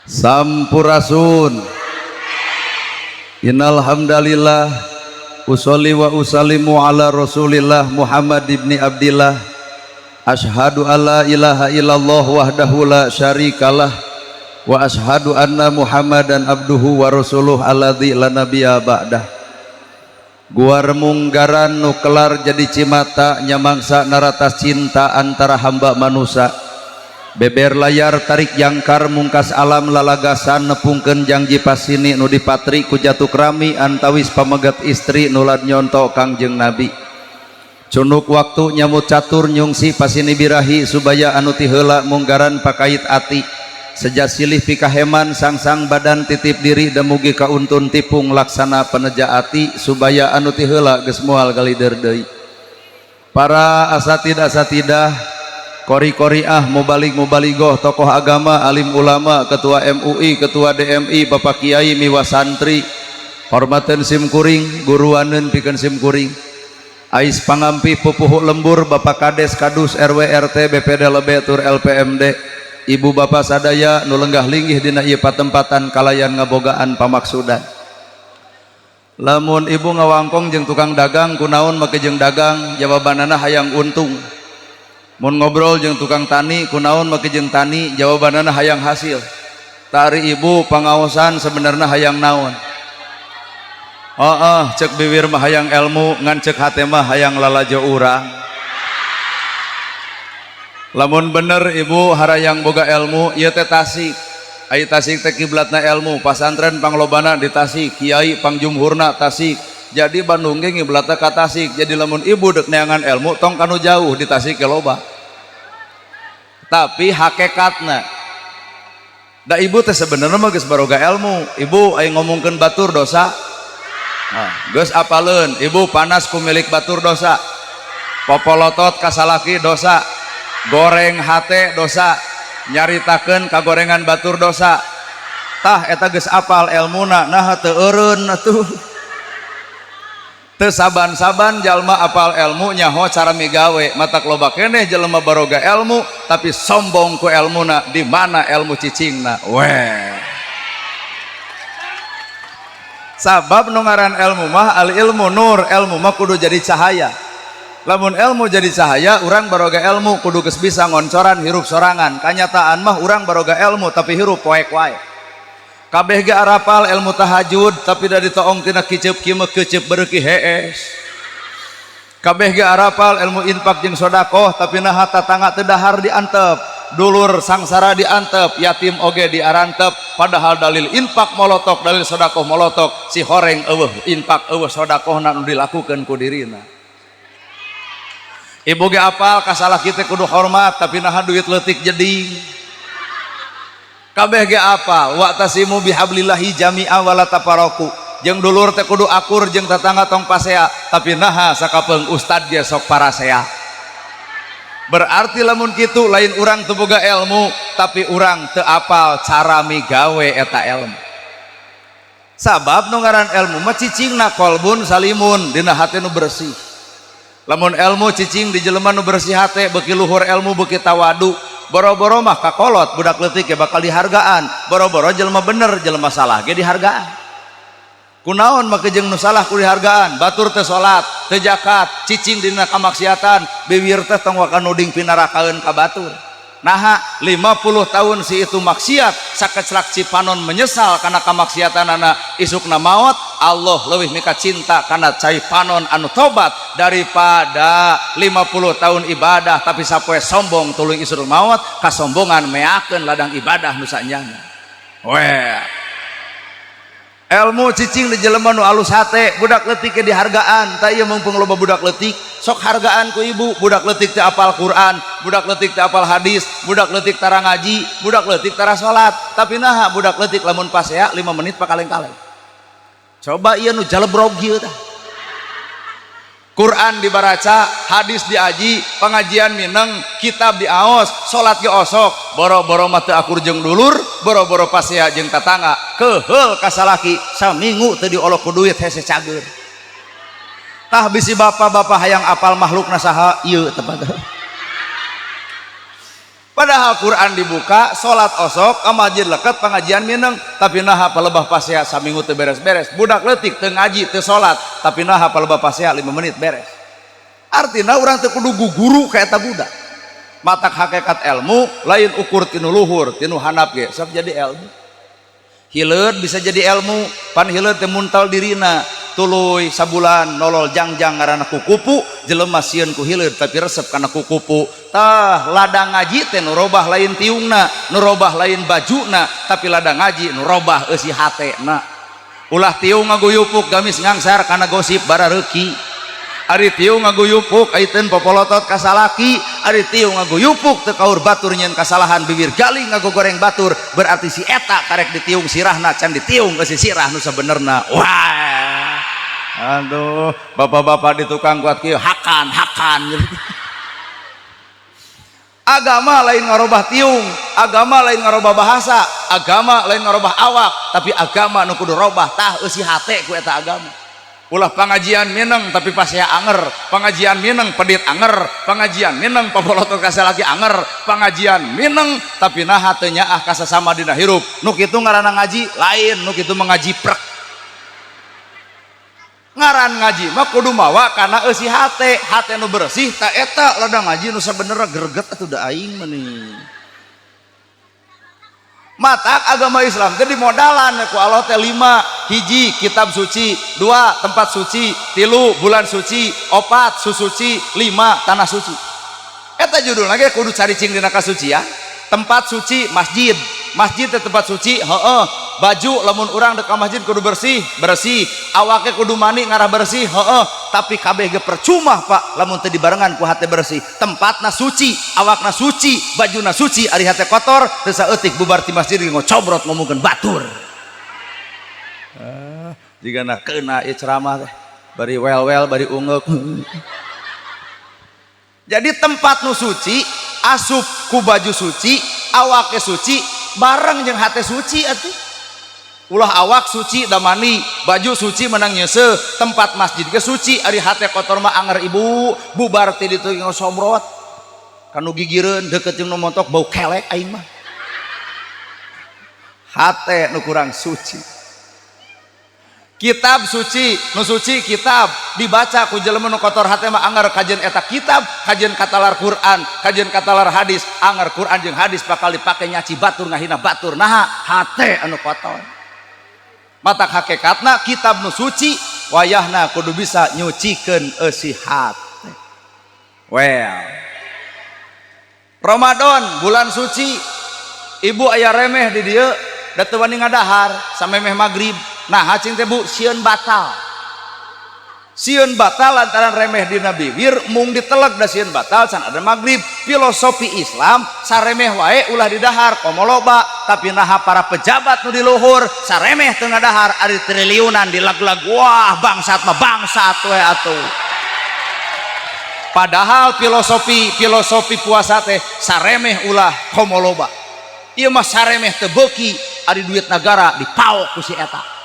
Sampurasun. Innal hamdalillah usolli wa usallimu ala Rasulillah Muhammad ibni Abdillah. Ashhadu alla ilaha illallah wahdahu la syarikalah wa ashhadu anna Muhammadan abduhu wa rasuluh alladzi la nabiyya ba'dah. Gua remunggaran nu kelar jadi cimata nyamangsa naratas cinta antara hamba manusia. Beber layar tarik jangkar mungkas alam lalagasan nepungkeun janji pasini nu dipatri ku jatuh rami antawis pamegat istri nulad nyonto Kangjeng Nabi. Cunuk waktu nyamut catur nyungsi pasini birahi subaya anu ti heula munggaran pakait ati. Sejak silih pikaheman sang-sang badan titip diri dan mugi kauntun tipung laksana peneja ati subaya anu ti heula geus moal galider deui. Para asatidah kori-koriah mubalik-mubaligoh tokoh agama alim ulama ketua MUI ketua DMI bapak kiai miwa santri hormaten simkuring guruaneun pikeun simkuring ais pangampi pupuh lembur bapak kades kadus RW RT BPD Lebetur LPMD ibu bapak sadaya nu lenggah linggih dina ieu patempatan kalayan ngabogaan pamaksudan. Lamun ibu ngawangkong jeung tukang dagang kunaon make jeung dagang jawabanana hayang untung. Mun ngobrol jeung tukang tani kunaon make jeung tani jawabanana hayang hasil. Tari ibu pangaosan sebenarnya hayang naon? Cek bibir mah hayang ilmu ngan cek hate mah hayang lalajo urang. Lamun bener ibu harayang boga ilmu ieu teh Tasik. Ai Tasik teh kiblatna ilmu, pasantren panglobana di Tasik, kiai pangjumhurna Tasik. Jadi Bandung ge ngiblatna ka Tasik. Jadi lamun ibu dek neangan ilmu tong kanu jauh di Tasik ke loba. Tapi hakikatna da ibu teh sebenarnya mah geus baroga ilmu. Ibu aya ngomongkeun batur dosa. Geus apaleun, ibu panas ku milik batur dosa. Popolotot ka salaki dosa. Goreng hate dosa. Nyaritakeun kagorengan batur dosa. Tah eta geus apal ilmuna nah teu eureun atuh. Teu saban-saban jalma apal ilmu nyaho cara migawe matak loba keneh jelema baroga ilmu tapi sombong ku ilmuna di mana ilmu cicingna weh. Sabab nu ngaran ilmu mah al ilmu nur, ilmu mah kudu jadi cahaya. Lamun ilmu jadi cahaya urang baroga ilmu kudu geus bisa ngoncoran hirup sorangan. Kanyataan mah urang baroga ilmu tapi hirup poek wae. Kabeh ge arapal ilmu tahajud tapi da ditoong tina kiceup kieu mah keuceup beureuki hees. Kabeh ge arapal ilmu infak jeung sedekah tapi naha tatangga teu dahar diantep, dulur sangsara diantep, yatim oge diarantep padahal dalil infak molotok, dalil sedekah molotok, si horeng eueuh infak eueuh sedekahna nu dilakukeun ku dirina. Ibu ge apal ka salaki teh kudu hormat tapi naha duit leutik jeding. Kabeh ge apal wa'tasimu bihablillahi jami'a wala tafarraqu jeung dulur teh kudu akur jeung tetangga tong pasea tapi naha sakapeung ustad ge sok parasea. Berarti lamun kitu lain urang teu boga ilmu tapi urang teu apal cara migawe eta ilmu. Sabab nu ngaran ilmu mah cicingna qalbun salimun dina hate nu bersih. Lamun ilmu cicing di jelema nu bersih hate beuki luhur ilmu beuki tawadu. Boro-boro mah kakolot budak leutik ge bakal dihargaan. Boro-boro jelema bener jelema salah ge dihargaan. Kunaon make jeung nu salah ku dihargaan? Batur teh salat, teu zakat, cicing dina kamaksiatan, bibir teh tong waka nuding pinarakaeun ka batur. Naha 50 tahun si itu maksiat sakeclak cipanon menyesal karena kamaksiatanana isukna maot. Allah leuwih mika cinta karena cai panon anu tobat daripada 50 tahun ibadah tapi sapoe sombong tuluy isuk maot kasombongan meakeun ladang ibadah nu sanjana. Weh. Ilmu cicing di jelema nu alus hate budak leutik ge dihargaan tah ieu mumpung loba budak leutik sok hargaan ku ibu. Budak leutik teh apal Quran, budak leutik teh apal hadis, budak leutik tara ngaji, budak leutik tara salat tapi naha budak leutik lamun pasea 5 menit pakaleng-kaleng. Coba ieu nu jalebrog ieu tah. Quran dibaraca, hadis diaji, pengajian mineng, kitab diaos, salat ge osok. Boro-boro mah teu akur jeung dulur, boro-boro pasea jeung tatangga. Keheul ka salaki saminggu teu diolok ku duit hese cager. Tah bisi bapak-bapak hayang apal makhlukna saha ieu teh padahal. Padahal Quran dibuka, salat osok, ke masjid leket, pengajian mineng, tapi naha palebah pasea saminggu teu beres-beres. Budak leutik teu ngaji, teu salat, tapi naha palebah pasea 5 menit beres. Artina urang teu kudu guguru ka eta budak. Matak hakikat ilmu lain ukur tinu luhur, tinu handap ge, sok jadi ilmu. Hileud bisa jadi ilmu, pan hileud teh muntal dirina. Tuluy sabulan nolol jangjang ngaranna kukupu, jelema sieun ku hileud tapi resep kana kukupu. Tah ladang ngaji teh nu robah lain tiungna, nu robah lain bajuna, tapi ladang ngaji nu robah eusi hatena. Ulah tiung ngaguyupuk gamis ngangsar kana gosip barareuki. Ari tiung ngaguyupuk aiteun popolotot ka salaki, ari tiung ngaguyupuk teu kaur batur nyeun kasalahan bibir gali ngagogoreng batur, berarti si eta karek ditiung sirahna can ditiung eusi sirah nu sabenerna. Wah. Aduh, bapak-bapak di tukang kuat kieu hakan. Agama lain ngarobah tiung, agama lain ngarobah bahasa, agama lain ngarobah awak, tapi agama nu kudu robah tah eusi hate ku eta agama. Ulah pengajian mineng tapi pasea anger, pengajian mineng pedit anger, pengajian mineng popolotot ka salaki anger, pengajian mineng tapi naha teu nyaah ka sasama dina hirup. Nu kitu ngaranna ngaji lain, nu kitu mengaji prek. Ngaran ngaji mah kudu mawa kana eusi hate nu bersih ta eta ladang ngaji nu sabenerna greget atuh da aing meuni. Matak agama Islam teh dimodalan ku Allah teh 5, hiji kitab suci, 2 tempat suci, 3 bulan suci, 4 susuci, 5 tanah suci. Eta judulna ge kudu caricing dina kasucian. Tempat suci masjid, masjid teh tempat suci, heueuh. Baju lamun urang dek ka masjid kudu bersih, awake kudu mani ngarah bersih, tapi kabeh ge percuma Pak lamun teu dibarengan ku hate bersih. Tempatna suci, awakna suci, bajuna suci, ari hate kotor teu saeutik bubar ti masjid ngocobrot ngomongkeun batur. Jigana keuna ieu ceramah teh bari wel-wel bari ungeuk. Jadi tempat nu suci, asup ku baju suci, awake suci, bareng jeung hate suci atuh. Ulah awak suci da mani, baju suci menang nyeuseuh, tempat masjid ge suci, ari hate kotor mah anger ibu, bubar ti ditu ngosomrot. Kanu gigireun deukeut jeung nu montok bau kelek aing mah. Hate nu kurang suci. Kitab suci, nu suci kitab dibaca ku jelema nu kotor hate mah anger kajian eta kitab, kajian katalar Quran, kajian katalar hadis, anger Quran jeung hadis bakal dipake nyaci batur ngahina batur. Naha hate anu kotor. Matak hakikatna kitab nu suci wayahna kudu bisa nyucikeun eusi hate. Well, Ramadan bulan suci, ibu aya remeh di dieu da teu wani ngadahar samemeh magrib. Nah hacing teh Bu sieun batal. Sieun batal lantaran remeh dina bibir, mung diteleg da sieun batal can ada magrib. Filosofi Islam saremeh wae ulah didahar komo loba, tapi naha para pejabat nu di luhur saremeh teu ngadahar ari triliunan dilag-lag. Wah bangsat mah bangsat we atuh. Padahal filosofi puasa teh saremeh ulah komo loba. Ieu mah saremeh teu beuki ari duit negara dipaok ku si eta.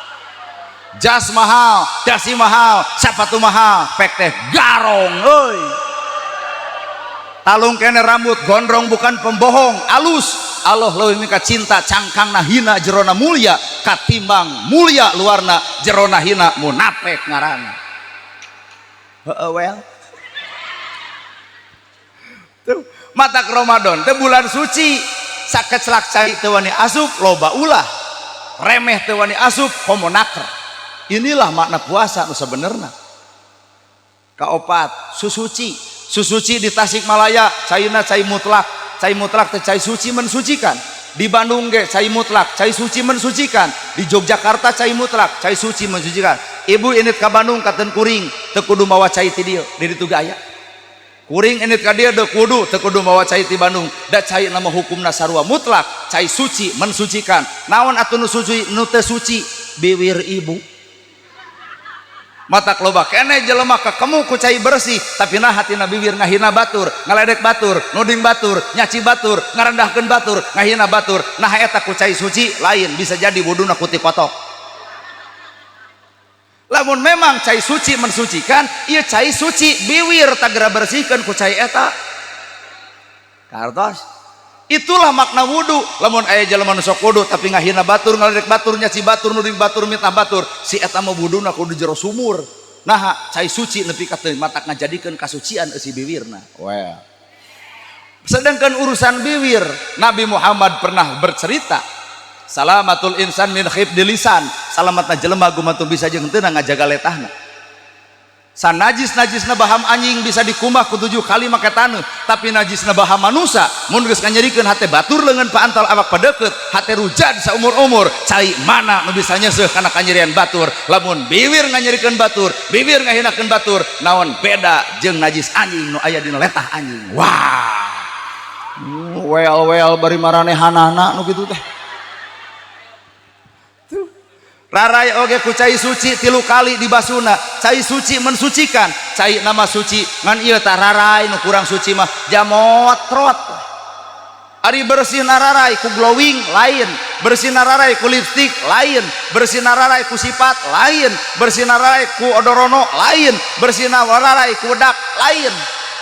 Jas mahal, dasi mahal, sepatu mahal, pek teh garong euy. Talung kene rambut gondrong bukan pembohong, alus. Allah leuwih mika cinta cangkangna hina jerona mulia katimbang mulia luarna jerona hina munafik ngaranna. Heueuh well. Tuh, matak Ramadan teh bulan suci, sakecelak cai teu wani asup loba ulah. Remeh teu wani asup homo naker. Inilah makna puasa nu sebenarnya. Kaopat susuci di Tasikmalaya caina cai mutlak teh cai suci mensucikan. Di Bandung ge cai mutlak cai suci mensucikan. Di Yogyakarta cai mutlak cai suci mensucikan. Ibu init ka Bandung katen kuring teu kudu mawa cai ti dieu di ditu gaya. Kuring init ka dieu teu kudu mawa cai ti Bandung. Da cai nama hukumna sarua mutlak cai suci mensucikan. Naon atuh nu suci nu teu suci bibir ibu. Matak loba kene jelema kakemu ku cai bersih tapi nah hatina bibir ngahina batur, ngaledek batur, nuding batur, nyaci batur, ngarendahkeun batur, ngahina batur. Nah eta ku cai suci lain bisa jadi wuduna ku ti kotok. Lamun memang cai suci mensucikan, ieu cai suci biwir tagera bersihkeun ku cai eta. Kartos Itulah makna wudu. Lamun aya jelema nu sok wudu tapi ngahina batur, ngaledek batur, nyaci batur, nuring batur, minta batur, si eta mah wuduna kudu jero sumur. Nah cai suci nepi ka teu matak ngajadikeun kasucian eusi biwirna. Well, sedangkan urusan biwir, Nabi Muhammad pernah bercerita, salamatul insan min khibdil lisan, salamatna jelema gumantung bisa jeung teu ngajaga letahna. San najis-najisna baham anjing bisa dikumah ku 7 kali make taneuh, tapi najisna baham manusia mun geus nganyerikeun hate batur leungeun paantal awak padeukeut, hate rujad saumur-umur, cai mana nu bisa nyeuseuk kana kanyerian batur. Lamun bibir nganyerikeun batur, bibir ngahinakeun batur, naon beda jeung najis anjing nu aya dina letah anjing. Wah, well bari maranehanana nu kitu teh. Rarai oge ku cai suci 3 kali di basuna. Cai suci mensucikan, cai nama suci ngan ieu tah rarai nu kurang suci mah jamotrot. Ari bersih nararai ku glowing lain, bersih nararai ku lipstik lain, bersih nararai ku sifat lain, bersih nararai ku odorono lain, bersih nararai ku wedak lain.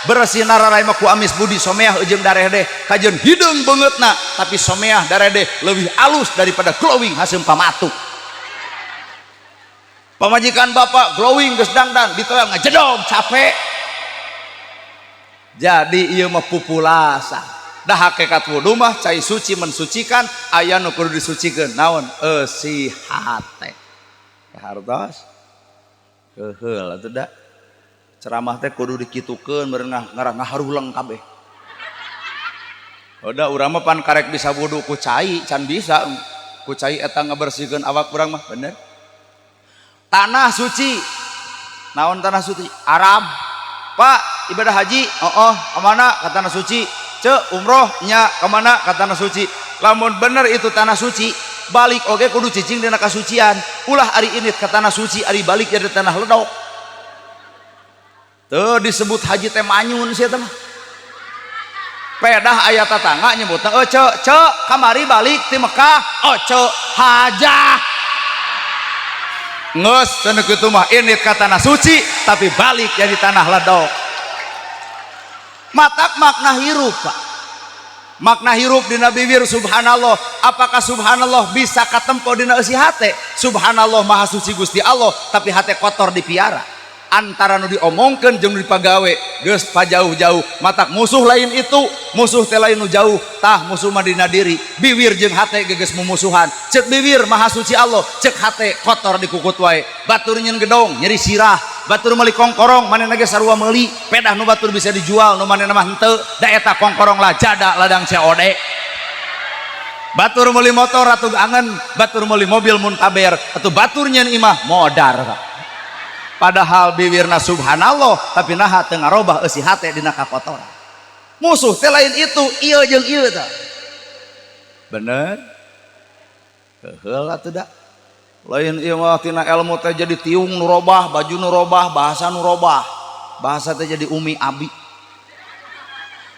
Bersih nararai mah ku amis budi someah jeung darede kajeun hideung beungeutna, tapi someah darede leuwih alus daripada glowing haseum pamatuk. Pamajikan bapak glowing geus dangdang ditoyang ngajedog capek. Jadi ieu mah pupulasa. Da hakikat wudu mah cai suci mensucikan, aya nu kudu disucikeun naon? Eusi hate. Hartos heuheul atuh da. Ceramah teh kudu dikitukeun meureun ngaharulang kabeh. Oda urang mah pan karek bisa wudu ku cai can bisa. Ku cai eta ngabersihkeun awak urang mah bener. Tanah suci, naon tanah suci? Arab. Pak ibadah haji, kemana ka tanah suci? Cek umroh nya kemana ka tanah suci? Lamun bener itu tanah suci, balik oge kudu cicing dina kasucian. Ulah ari init ka tanah suci, ari balik jadi tanah ledok. Teu disebut haji teh manyun sia teh mah. Pedah aya tatangga nyebutna cek kamari balik ti Mekah, cek hajah. Nges cenah kitu mah init ka tanah suci tapi balik jadi tanah ledok. Matak makna hirup Pak. Makna hirup dina bibir subhanallah. Apakah subhanallah bisa katempo dina eusi hate? Subhanallah maha suci Gusti Allah tapi hate kotor dipiara. Antara nu diomongkeun jeung nu dipagawe geus pajauh-jauh. Matak musuh lain itu, musuh teh lain nu jauh. Tah musuh mah dina diri. Bibir jeung hate geus mumusuhan. Cek bibir maha suci Allah, cek hate kotor dikukut wae. Batur nyeun gedong nyeri sirah, batur meuli kongkorong manehna ge sarua meuli. Pedah nu batur bisa dijual, nu manehna mah henteu. Da eta kongkorong lajada ladang COD. Batur meuli motor atuh angen, batur meuli mobil mun kaber, atuh batur nyeun imah modar Pak. Padahal bibirna subhanallah tapi naha teu ngarobah eusi hate dina kakotoran. Musuh teh lain itu, ieu jeung ieu tah. Bener? Heuheul atuh da. Lain ieu mah tina ilmu teh jadi tiung nu robah, baju nu robah, bahasa nu robah. Bahasa teh jadi umi abi.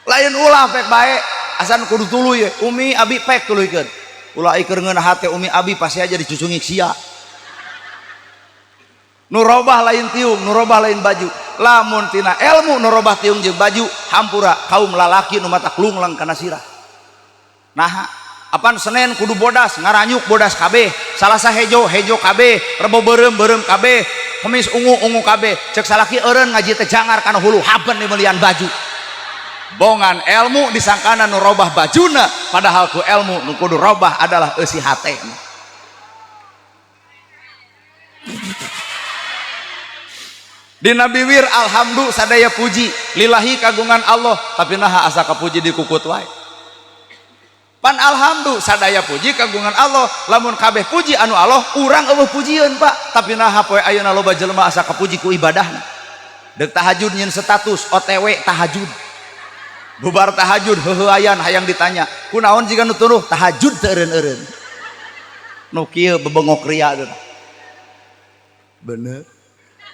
Lain ulah pek bae, asan kudu tuluy umi abi pek tuluykeun. Ulah ikeur ngeunah hate umi abi pasti aja dicucungi sia. Nurobah lain tiung, nurobah lain baju. Lamun tina ilmu nurobah tiung jeung baju hampura kaum lalaki nu mata klunglang kana sirah. Nah, apan Senen kudu bodas, ngaranyuk bodas kabeh, Salasa hejo kabeh, Rebo beureum kabeh, Kemis ungu kabeh. Cek salaki eureun ngaji teh jangar kana hulu haben di melian baju. Bongan ilmu disangkana nurobah bajuna, padahal ku ilmu nu kudu robah adalah eusi hate. Dina bibir alhamdulillah sadaya puji lillahi kagungan Allah tapi naha asa kapuji dikukut wae. Pan alhamdulillah sadaya puji kagungan Allah lamun kabeh puji anu Allah urang eueuh pujieun Pak tapi naha poe ayeuna loba jelema asa kapuji ku ibadahna. Deuk tahajud nyeun status OTW tahajud. Bubar tahajud heuheuayan hayang ditanya kunaon jiga nu turuh tahajud teu eureun-eureun. Nu kieu bebengok ria teh. Bener.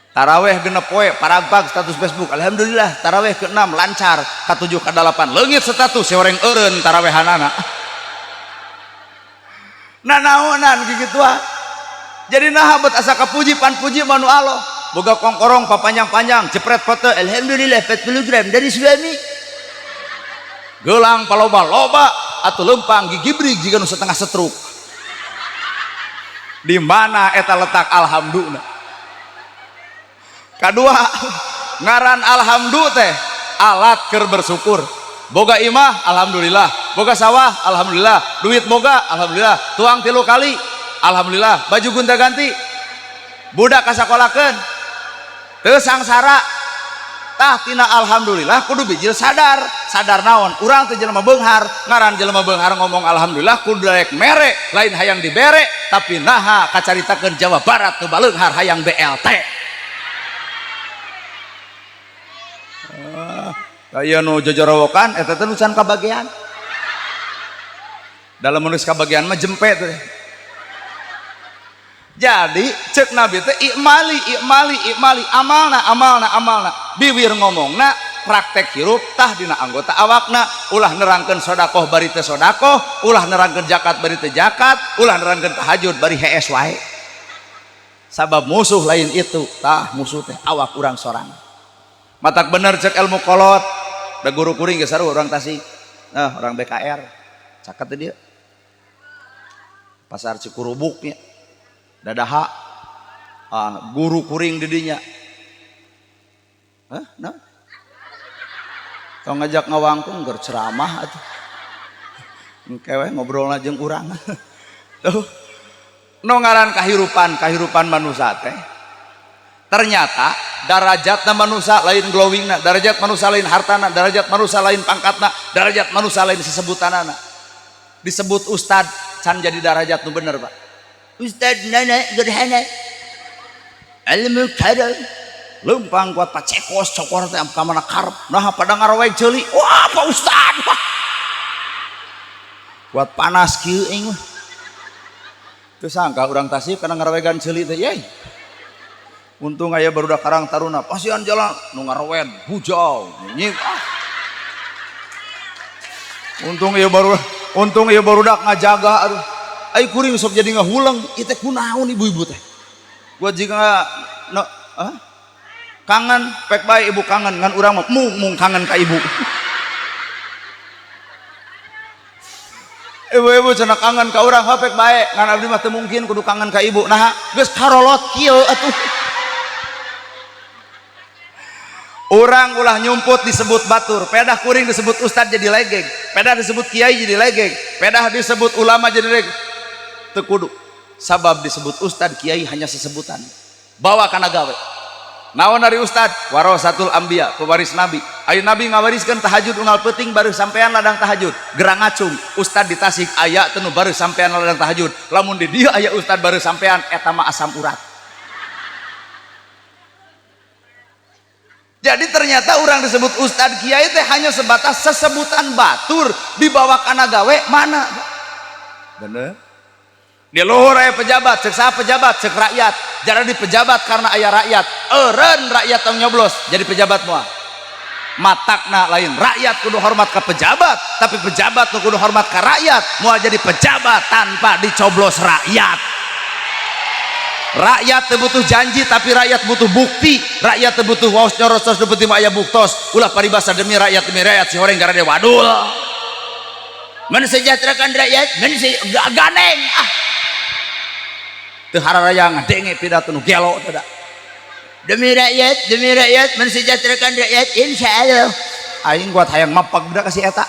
Taraweh genep poe parabag status Facebook alhamdulillah taraweh ke-6 lancar ka-7 ka-8 leungit status seorang eureun tarawehanana. Nanaonan kigituan. Jadi naha bet asa kapuji pan puji manu Allah. Boga kongkorong papanjang-panjang jepret foto alhamdulillah 40 gram dari suami. Gelang paloba-loba atau lempang gigibrig jika nu setengah setruk. Di mana eta letak alhamdulillah? Kedua, ngaran alhamdulillah teh alat keur bersyukur. Boga imah alhamdulillah, boga sawah alhamdulillah, duit boga alhamdulillah, tuang 3 kali alhamdulillah, baju gonta-ganti, budak kasakolakeun teu sangsara. Tah tina alhamdulillah kudu bijil sadar naon urang teh jelema beunghar, ngaran jelema beunghar ngomong alhamdulillah kudu daek mere lain hayang dibere, tapi naha kacaritakeun Jawa Barat nu baleunghar hayang BLT. Aya nu jojorowokan eta teh nusan kabagian. Dalam menulis kabagian mah jempe teh. Jadi cek Nabi teh ikmali amalna bibir ngomongna praktek hirup tah dina anggota awakna, ulah nerangkeun sedekah bari teu sedekah, ulah nerangkeun zakat bari teu zakat, ulah nerangkeun tahajud bari hees wae. Sabab musuh lain itu tah musuh teh awak urang sorang. Matak bener cek ilmu kolot da guru kuring geus saru urang Tasik. Nah, orang BKR caket teh dia pasar Cikurubuknya dadaha guru kuring didinya nah kau ngajak ngawangkung ger ceramah atuh engke ngobrolna jeung urang tuh no ngaran kahirupan manusia teh ternyata darajatna manusia lain glowingna, darajat manusia lain hartana, darajat manusia lain pangkatna, darajat manusia lain sesebutanana. Disebut ustad can jadi darajat nu bener Pak. Ustad nana gerhana ilmu karam lempang kuat pacekos cokor teh ka mana karep nah pada ngarowe ceuli wah Pak Ustad kuat panas kieu ing mah teu sangka urang Tasik kana ngarowegan ceuli teh yeuy untung aya barudak Karang Taruna pasian jalan nu ngarowen hujau nying untung ieu barudak ngajaga aduh ai kuring sok jadi ngahuleng ieu teh kunaon ibu-ibu teh gua jika kangen pek bae ibu kangen ngan urang mah mung kangen ka ibu ibu-ibu cenah kangen ka urang pek bae ngan abdi mah teu mungkin kudu kangen ka ibu nah geus karolot kieu atuh orang ulah nyumput disebut batur, pedah kuring disebut ustad jadi legeg, pedah disebut kiai jadi legeg, pedah disebut ulama jadi legeg. Teu kudu. Sabab disebut ustad kiai hanya sesebutan. Bawa kana gawe. Naon dari ustad? Warasatul anbiya, pewaris nabi. Ayo nabi ngawariskeun tahajud unggal peuting baru sampean ladang tahajud. Gerang ngacung, ustad di Tasik aya teu nu baru sampean ladang tahajud. Lamun di dieu aya ustad baru sampean eta mah asam urat. Jadi ternyata orang disebut ustad kiai teh hanya sebatas sesebutan batur dibawa kana gawe mana bener di luhur aya pejabat cek saha pejabat cek rakyat jadi pejabat karena aya rakyat eureun rakyat tong nyoblos jadi pejabat moal matakna lain rakyat kudu hormat ke pejabat tapi pejabat kudu hormat ke rakyat moal jadi pejabat tanpa dicoblos rakyat. Rakyat butuh janji tapi rakyat butuh bukti, rakyat butuh waos nyoros tos deupeut mah aya buktos ulah paribasa demi rakyat si horeng garade wadul mensejahterakan rakyat ganeng teu hararaya ngadenge pidato nu gelo teh da demi rakyat mensejahterakan rakyat insyaallah aing kuat hayang mapag budak ka si eta.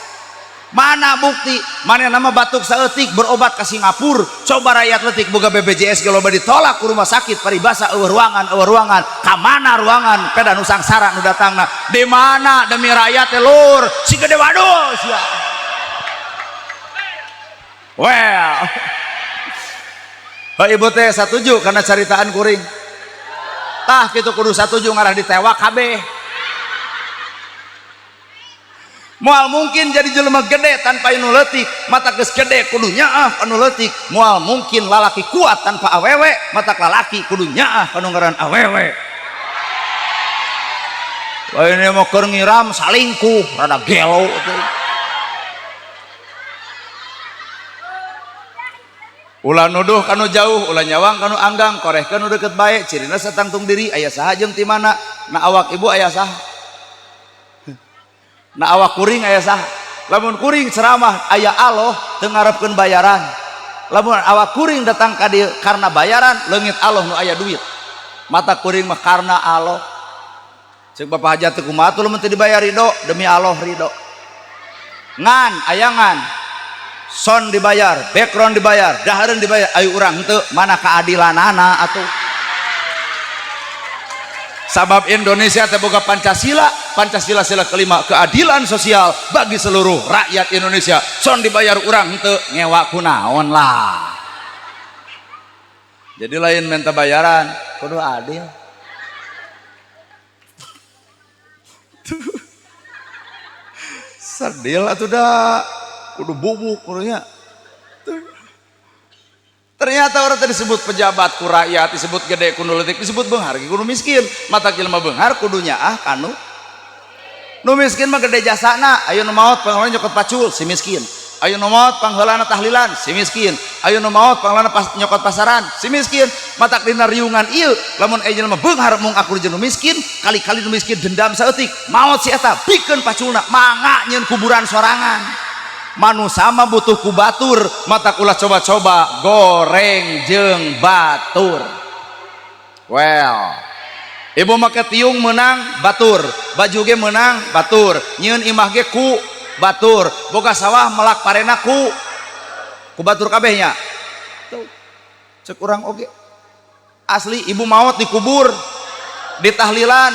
Mana bukti? Mana nama batuk saeutik berobat ke Singapura coba rakyat letik boga BPJS ge loba ditolak ku rumah sakit paribasa eueuh ruangan ka mana ruangan peda nu sangsara nu datangna di mana demi rakyat teh lur si gede wadul sia well ibu teh satuju karena caritaan kuring tah kitu kudu satuju ngarah ditewak kabeh. Moal mungkin jadi jelema gede tanpa anu leutik mata geus gede kudu nyaah anu leutik moal mungkin lalaki kuat tanpa awewe mata lalaki kudu nyaah anu ngaran awewe lain mah keur ngiram salingkuh rada gelo ulah nuduh kanu jauh ulah nyawang kanu anggang korehkeun nu deukeut bae cirina satangtung diri aya saha jeung ti mana na awak ibu aya saha na awak kuring aya saha lamun kuring ceramah aya Allah teu ngarepkeun bayaran, lamun awak kuring datang ka dieu karena bayaran leungit Allah nu aya duit, mata kuring mah karena Allah. Cek Bapak Hajat teu kumaha atuh lamun teu dibayar ridho, demi Allah ridho. Ngan ayangan son dibayar, background dibayar, dahareun dibayar, ayo urang henteu mana keadilanana atuh. Sabab Indonesia teh boga Pancasila, Pancasila sila kelima, keadilan sosial bagi seluruh rakyat Indonesia. Son dibayar urang henteu ngewa kunaon lah. Jadi lain minta bayaran, kudu adil. Sadil atuh da kudu bubuk kudunya. Ternyata orang tadi disebut pejabat ku rakyat, disebut gede ku nuletik, disebut beunghar kudu miskin. Mata jelema beunghar kudunya kanu nu miskin mah gede jasana. Ayo nu maot pangheulana nyokot pacul si miskin, ayo nu maot pangheulana tahlilan si miskin, ayo nu maot pangheulana nyokot pasaran si miskin. Mata dina riungan ieu lamun aya jelema beunghar mung aku jeung nu miskin, kali-kali nu miskin dendam saeutik maot si eta pikeun paculna mangga nyeun kuburan sorangan. Manusia mah butuh ku batur, mata ulah coba-coba goreng jeung batur. Well, ibu make tiung menang batur, baju ge menang batur, nyieun imah ge ku batur, boga sawah melak parena ku batur kabehnya. Tuh, cek urang oge. Asli ibu maot dikubur, ditahlilan,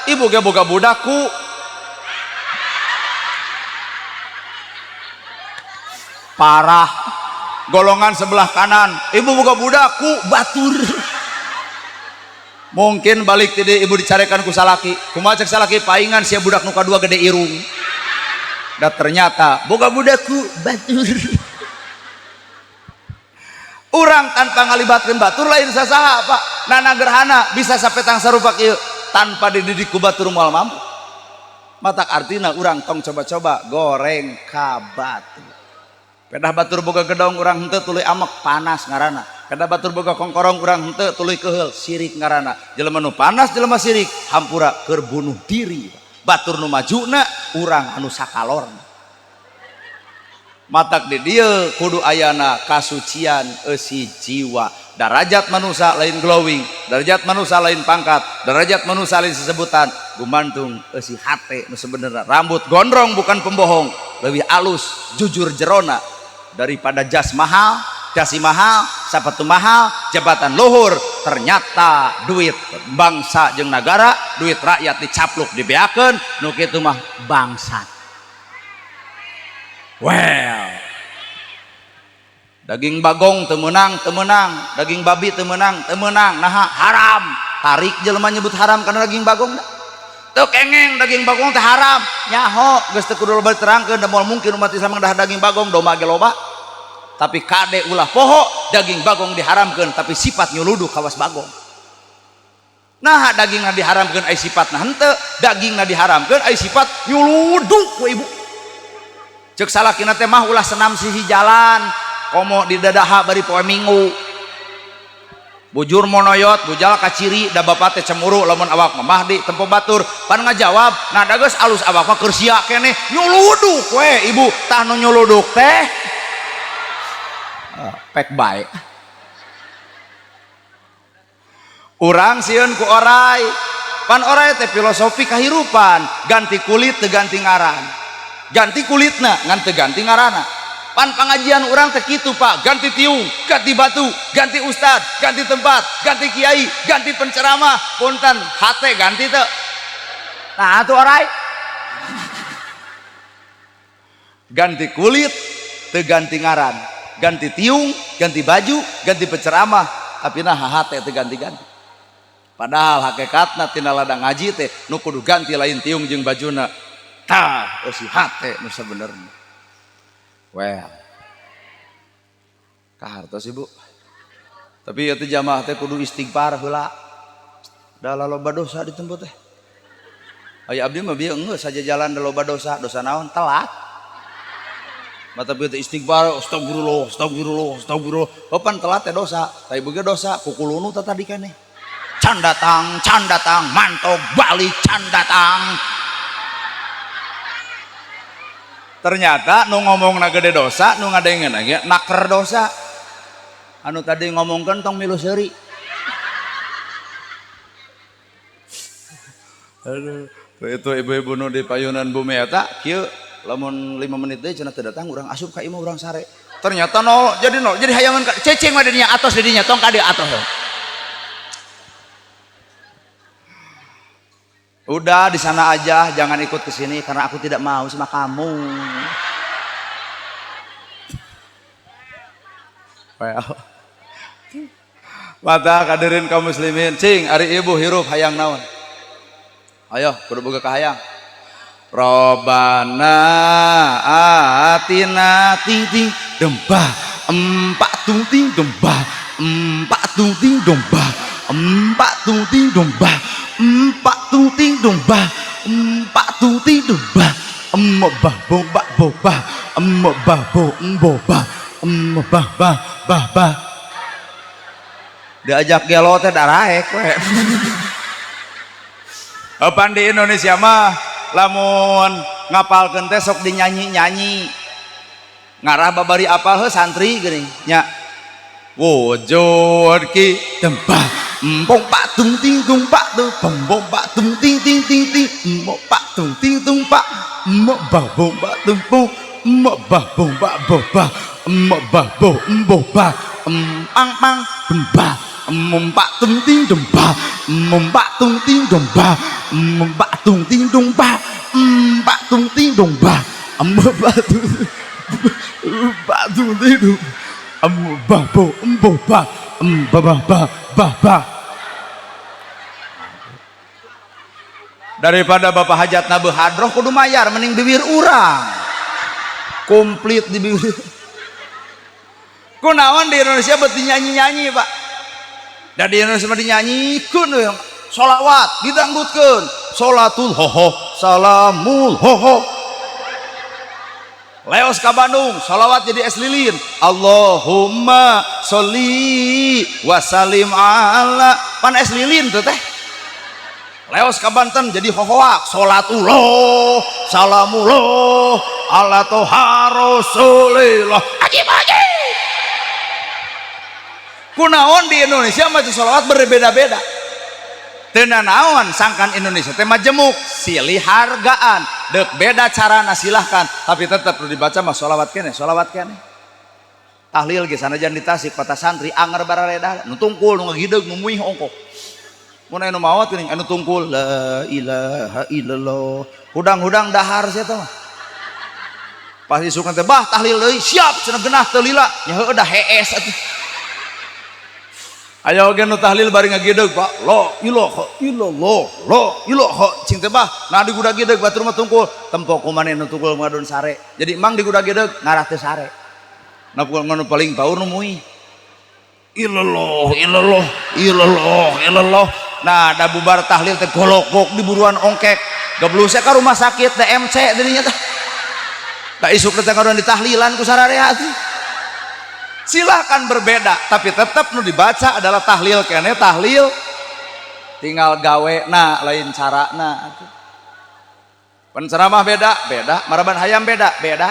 ibu ge boga budak ku parah. Golongan sebelah kanan ibu boga budak ku batur. Mungkin balik tadi ibu dicarekan ku salaki, kumaha cek salaki paingan sia budak nu kadua gede irung, dan ternyata boga budakku batur. Urang tanpa ngalibatkeun batur lain sasaha Pak, nana gerhana bisa sapetang sarupa kieu tanpa dididik ku batur moal mampu. Matak artina urang tong coba-coba goreng ka batur. Pedah batur boga gedong urang henteu tuluy amek panas ngaranna. Pedah batur boga kongkorong urang henteu tuluy keheul sirik ngaranna. Jelema nu panas jelema sirik hampura keur bunuh diri. Batur nu majuna urang anu sakalorna. Matak di dieu kudu ayana kasucian eusi jiwa. Darajat manusia lain glowing, darajat manusia lain pangkat, darajat manusia lain sesebutan. Gumantung eusi hate nu sebenarnya. Rambut gondrong bukan pembohong, leuwih alus jujur jerona daripada jas mahal, dasi mahal, sepatu mahal, jabatan luhur. Ternyata duit bangsa jeung negara, duit rakyat dicapluk dibeakeun, nu kitu mah bangsat. Well, daging bagong teu meunang, daging babi teu meunang, naha haram. Tarik jelema nyebut haram karena daging bagong da. Teu kengeng daging bagong teh haram. Nyaho geus teu kudu loba diterangkeun, da moal mungkin umat Islam dah daging bagong domba ge loba. Tapi kade ulah poho daging bagong diharamkeun tapi sifat nyuluduk kawas bagong. Nah dagingna diharamkeun aya sifatna henteu, dagingna diharamkeun aya sifat nyuluduk ku ibu. Cek salakina teh mah ulah senam sisi jalan, komo di dadaha bari poe Minggu. Bujur monoyot, bujal kaciri, da bapak teh cemuru lamun awak mamah di tempo batur. Pan ngajawab, nah dageus alus awak mah keur sia keneh nyuluduk we ibu, tah nu nyuluduk teh pek bae. Urang sieun ku oray, pan oray teh filosofi kahirupan, ganti kulit teu ganti ngaran, ganti kulitna ngan teu ganti ngaranna. Pan pengajian orang teh kitu Pak, ganti tiung, ganti batu, ganti ustad, ganti tempat, ganti kiai, ganti penceramah, punten hate ganti teu. Nah atuh oray. Ganti kulit teu ganti ngaran, ganti tiung, ganti baju, ganti penceramah, tapi nah hate teu ganti-ganti. Padahal hakikatna tina ladang ngaji teh nu kudu ganti lain tiung jeung bajuna. Tah eusi hate nu sabenerna. Well, kahartos ibu. Tapi ieu teh jamaah teh kudu istighfar heula. Da loba dosa di tempat teh. Aya abdi mah bieu geus saja jalan da loba dosa, dosa naon? Telat. Mata bieu teh istighfar, astagfirullah, astagfirullah, astagfirullah. Papan telat teh dosa, tapi boga dosa kukulunu teh tadi keneh. Can datang, mantog balik can datang. Ternyata nu ngomongna gede dosa, nu ngadengeun lagi naker dosa. Anu tadi ngomongkeun tong milu seuri. Aduh, itu ibu-ibu nu di payunan Bumi eta kieu lamun 5 menit deui cenah teu datang urang asup ka imah urang sare. Ternyata jadi hayangan cecing mah dinya atos didinya tong ka dieu atos. Udah di sana aja, jangan ikut ke sini karena aku tidak mau sama kamu. Well. Mata kadirin kaum muslimin, cing ari ibu hirup hayang naon? Ayo, kudu boga ka hayang. Robana atina ting ting dembah empak tung ting dembah empak tung ting dembah empak tung ting dembah empak tung ting dembah empak tung ting dembah embah boba boba embah bo embah embah bah diajak gelo teh daraek we. Apan di Indonesia mah lamun ngapalkeun teh sok dinyanyi-nyanyi. Ngarah babari apal heuh santri geuning nya. Wujud ki tembah empong pak tung ting tung pak tu pembom pak tung ting ting ting ting empok pak tung ting tung pak empok bah bom pak tung pung empok bah bom pak boba empok bah bo emboba empang pang dembah empak tung ting dembah empak tung ting dembah empak tung ting dembah empak tung ting dembah empak tung ting dembah embah bo emboba embah daripada bapak hajat na behadroh kudu mayar mending bibir urang komplit di bibir. Kunaon di Indonesia buat dinyanyi-nyanyi pak. Dan di Indonesia mah dinyanyikeun yang sholawat didangdutkeun sholatul hoho salamul hoho. Leos ka Bandung sholawat jadi es lilin Allahumma sholli wa salim ala pan es lilin tuh teh. Leos ka Banten jadi hohoak sholatullah salamullah ala toha rasulillah ajib. Kunaon di Indonesia mah sholawat berbeda-beda. Teu naon sangkan Indonesia teh majemuk silih hargaan dek beda carana silahkan tapi tetap perlu dibaca mah sholawat kene tahlil ge sanajan di Tasik kota santri anger barareda nu tungkul nu ngagideug nu muih ongko mun anu maot geuning anu tungkul la ilaha illallah hudang-hudang dahar sia teh mah pas isukan teh bah tahlil deui siap cenah geunah teu lila nya heueuh da hees atuh. Ayo ge nu tahlil bari ngagideug Pak la ilaha illallah la ilaha cing teh bah nah di gudag gideug batur mah tungkul tempo kumaneh nu tungkul ngadon sare jadi emang di gudag gideug ngarah teh sare na nu paling baur nu muih illallah illallah illallah illallah nah da bubar tahlil teh golok-golok di buruan ongkek gablusnya ka rumah sakit DMC dirinya teh da isuk teh karuan ditahlilan ku sararea atuh. Silahkan berbeda tapi tetap nu dibaca adalah tahlil kene tahlil tinggal gawe nah lain cara nah penceramah beda maraban hayam beda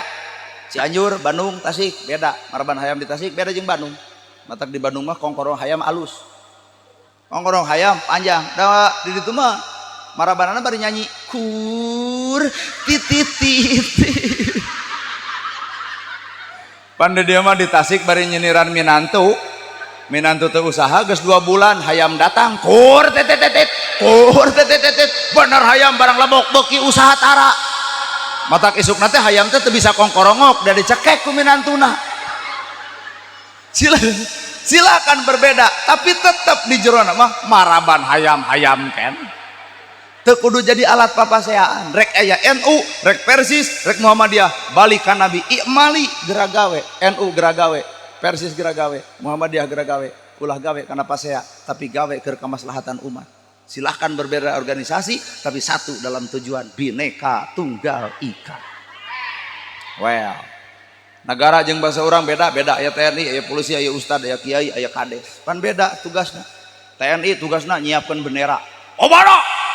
Cianjur Bandung Tasik beda maraban hayam di Tasik beda jeung Bandung matak di Bandung mah kongkorong hayam alus kongkorong hayam panjang da di ditu mah marabanana bari nyanyi kur titit Pandai dia mah di Tasik bari nyeniran minantu teu usaha geus 2 bulan hayam datang kur tetetetet bener hayam barang lebok beki usaha tara matak isukna teh hayam teh teu bisa kongkorongok da dicekek ku minantuna. Silakan berbeda tapi tetap di jerona mah maraban hayam kan teu kudu jadi alat papaseaan rek aya NU rek Persis rek Muhammadiyah balikan Nabi ikmali geragawe NU geragawe Persis geragawe Muhammadiyah geragawe ulah gawe kana pasea tapi gawe keur kamaslahatan umat. Silahkan berbeda organisasi tapi satu dalam tujuan Bhinneka Tunggal Ika. Well negara jeung bahasa orang beda aya TNI aya polisi aya ustad aya kiai aya kades pan beda tugasna. TNI tugasna nyiapkeun bendera obara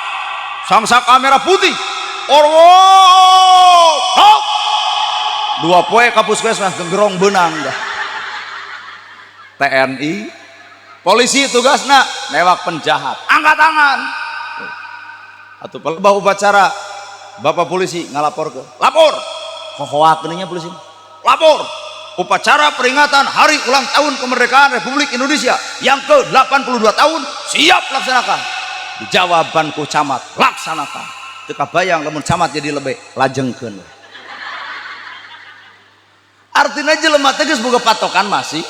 sangsa kamera putih orwo dua poe ka puskesmas genggerong benang dah. TNI polisi tugasna newak penjahat angkat tangan atau bau upacara bapak polisi ngalapor ke lapor hohoak geuning polisi lapor upacara peringatan hari ulang tahun kemerdekaan Republik Indonesia yang ke-82 tahun siap laksanakan dijawaban ku camat laksanakan teu kabayang lamun camat jadi lebih lajengkeun artinya jelema teh geus boga patokan masih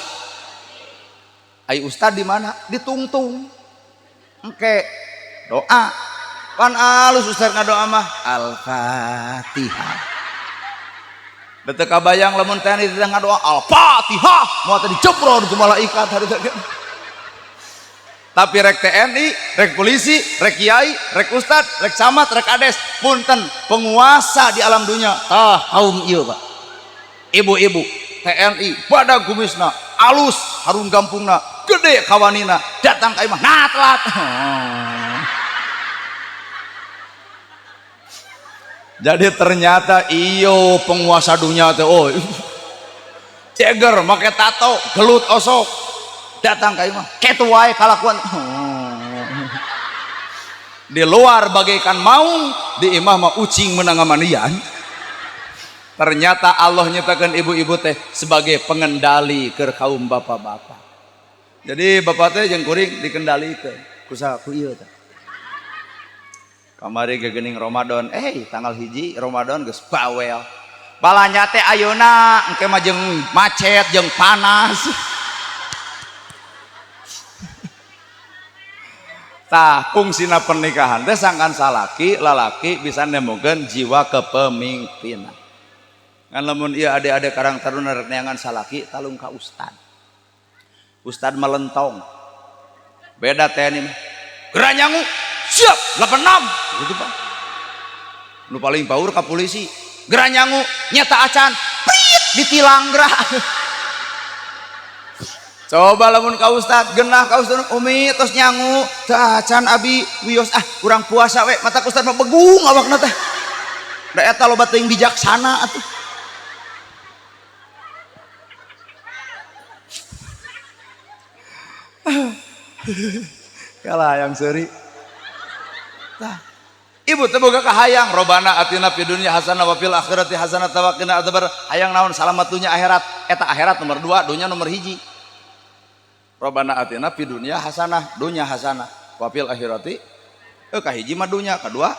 ai ustad di mana ditungtung engke doa pan alus ustad ngadoa mah al-fatihah teu kabayang lamun teh ngadoa al-fatihah moal teh dijebro ku malaikat hari teh tapi rek TNI rek polisi rek kiai rek ustad rek camat rek ades punten penguasa di alam dunia tah kaum ieu Pak ibu-ibu TNI badag kumisna alus harung gampungna gede kawanina datang ka imah nah telat jadi ternyata iyo penguasa dunia teh oh ceger make tato gelut osok datang ka imah kitu wae kalakuan di luar bagaikan maung di imah mah ucing menang mandian ternyata Allah nyatakan ibu-ibu teh sebagai pengendali ke kaum bapak-bapak jadi bapak teh jeung kuring dikendalikeun kusaha ku ieu teh kamari gegening Ramadan tanggal 1 Ramadan geus bawel balanya teh ayeuna engke mah jeung macet jeung panas tah fungsina pernikahan teh sangkan salaki lalaki bisa nemokeun jiwa kepemimpinan kan lamun ieu ade-ade karang taruna rek neangan salaki talung ka Ustad melentong beda TNI geranyangu siap 86 gitu Pak nu paling power ka polisi geranyangu nyata acan prit ditilang gerah coba lamun ka Ustad genah ka Ustad umi tos nyangu tah acan abi wios kurang puasa we mata Ustad mah begung awakna teh da eta loba teuing bijaksana atuh kalah yang seri nah, ibu teh boga kahayang robana atina fid dunya hasanah wa fil akhirati hasanah wa qina adzabar hayang naon salamat dunya akhirat eta akhirat nomor 2 dunya nomor 1 robana atina fid dunya hasanah wa fil akhirati kahiji mah dunya kadua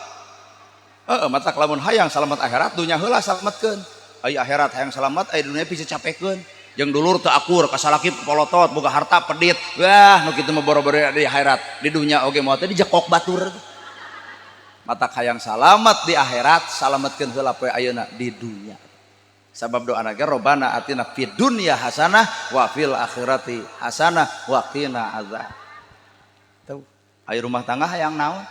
matak lamun hayang salamat akhirat dunya heula salametkeun ai akhirat hayang salamat ai dunya bisa capekeun jeung dulur teu akur kasalaki polotot boga harta pedit wah nu kitu mah boro-boro di akhirat di dunya oge moal teh dijekok batur matak hayang salamet di akhirat salametkeun heula poe ayeuna di dunya sabab doana ge robana atina fid dunya hasanah wa fil akhirati hasanah wa qina azab tuh aya rumah tangga hayang naon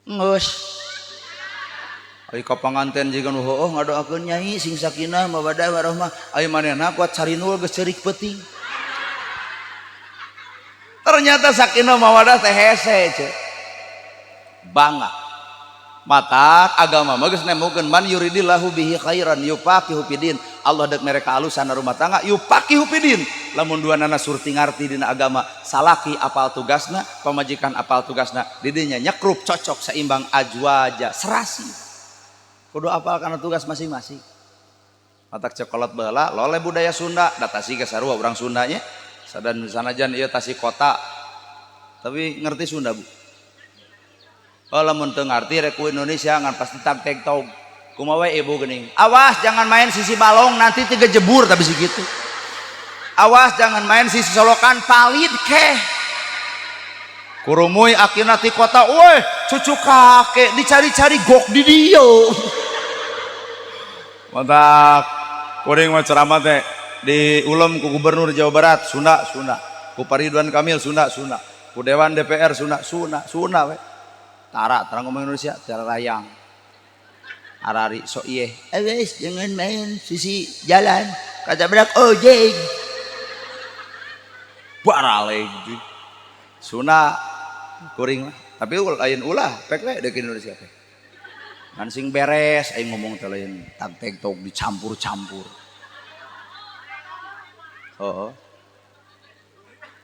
ngeus ai ka panganten jiga nu heueuh ngadoakeun nyai sing sakinah mawaddah warahmah ai manehna kuat sarinul geus ceurik peuting ternyata sakinah mawaddah teh hese ce bangga mata agama mah geus nemukeun man yuridillahu bihi khairan yufaqihu fidin Allah dek mereka alusana rumah tangga yufaqihu fidin lamun duanana surti ngarti dina agama salaki apal tugasna pamajikan apal tugasna di dinya nyekrup cocok seimbang ajwaja serasi kudu apal karena tugas masing-masing matak cokolot baheula lole budaya Sunda datasi ke sarua urang Sundanya sadan sanajan ieu tasik kota tapi ngerti Sunda Bu oh lamun teu ngarti rek ku Indonesia ngan pasti tag tog kumaha we ibu geuning awas jangan main sisi balong nanti tiga jebur tapi segitu awas jangan main sisi solokan palit keh kurumuy akhirna ti kota weh cucu kakek dicari-cari gok di dia mantap kuring mah ceramah teh di ulem ku gubernur Jawa Barat Sunda ku Ridwan Kamil Sunda ku Dewan DPR Sunda we tara ngomong Indonesia cara rayang arari sok ieu guys jangan main sisi jalan kata berak ojek baraleg Sunda kuring tapi lain ulah pek we deuk Indonesia teh kan sing beres aing ngomong teh lain tag tok dicampur-campur. Oh.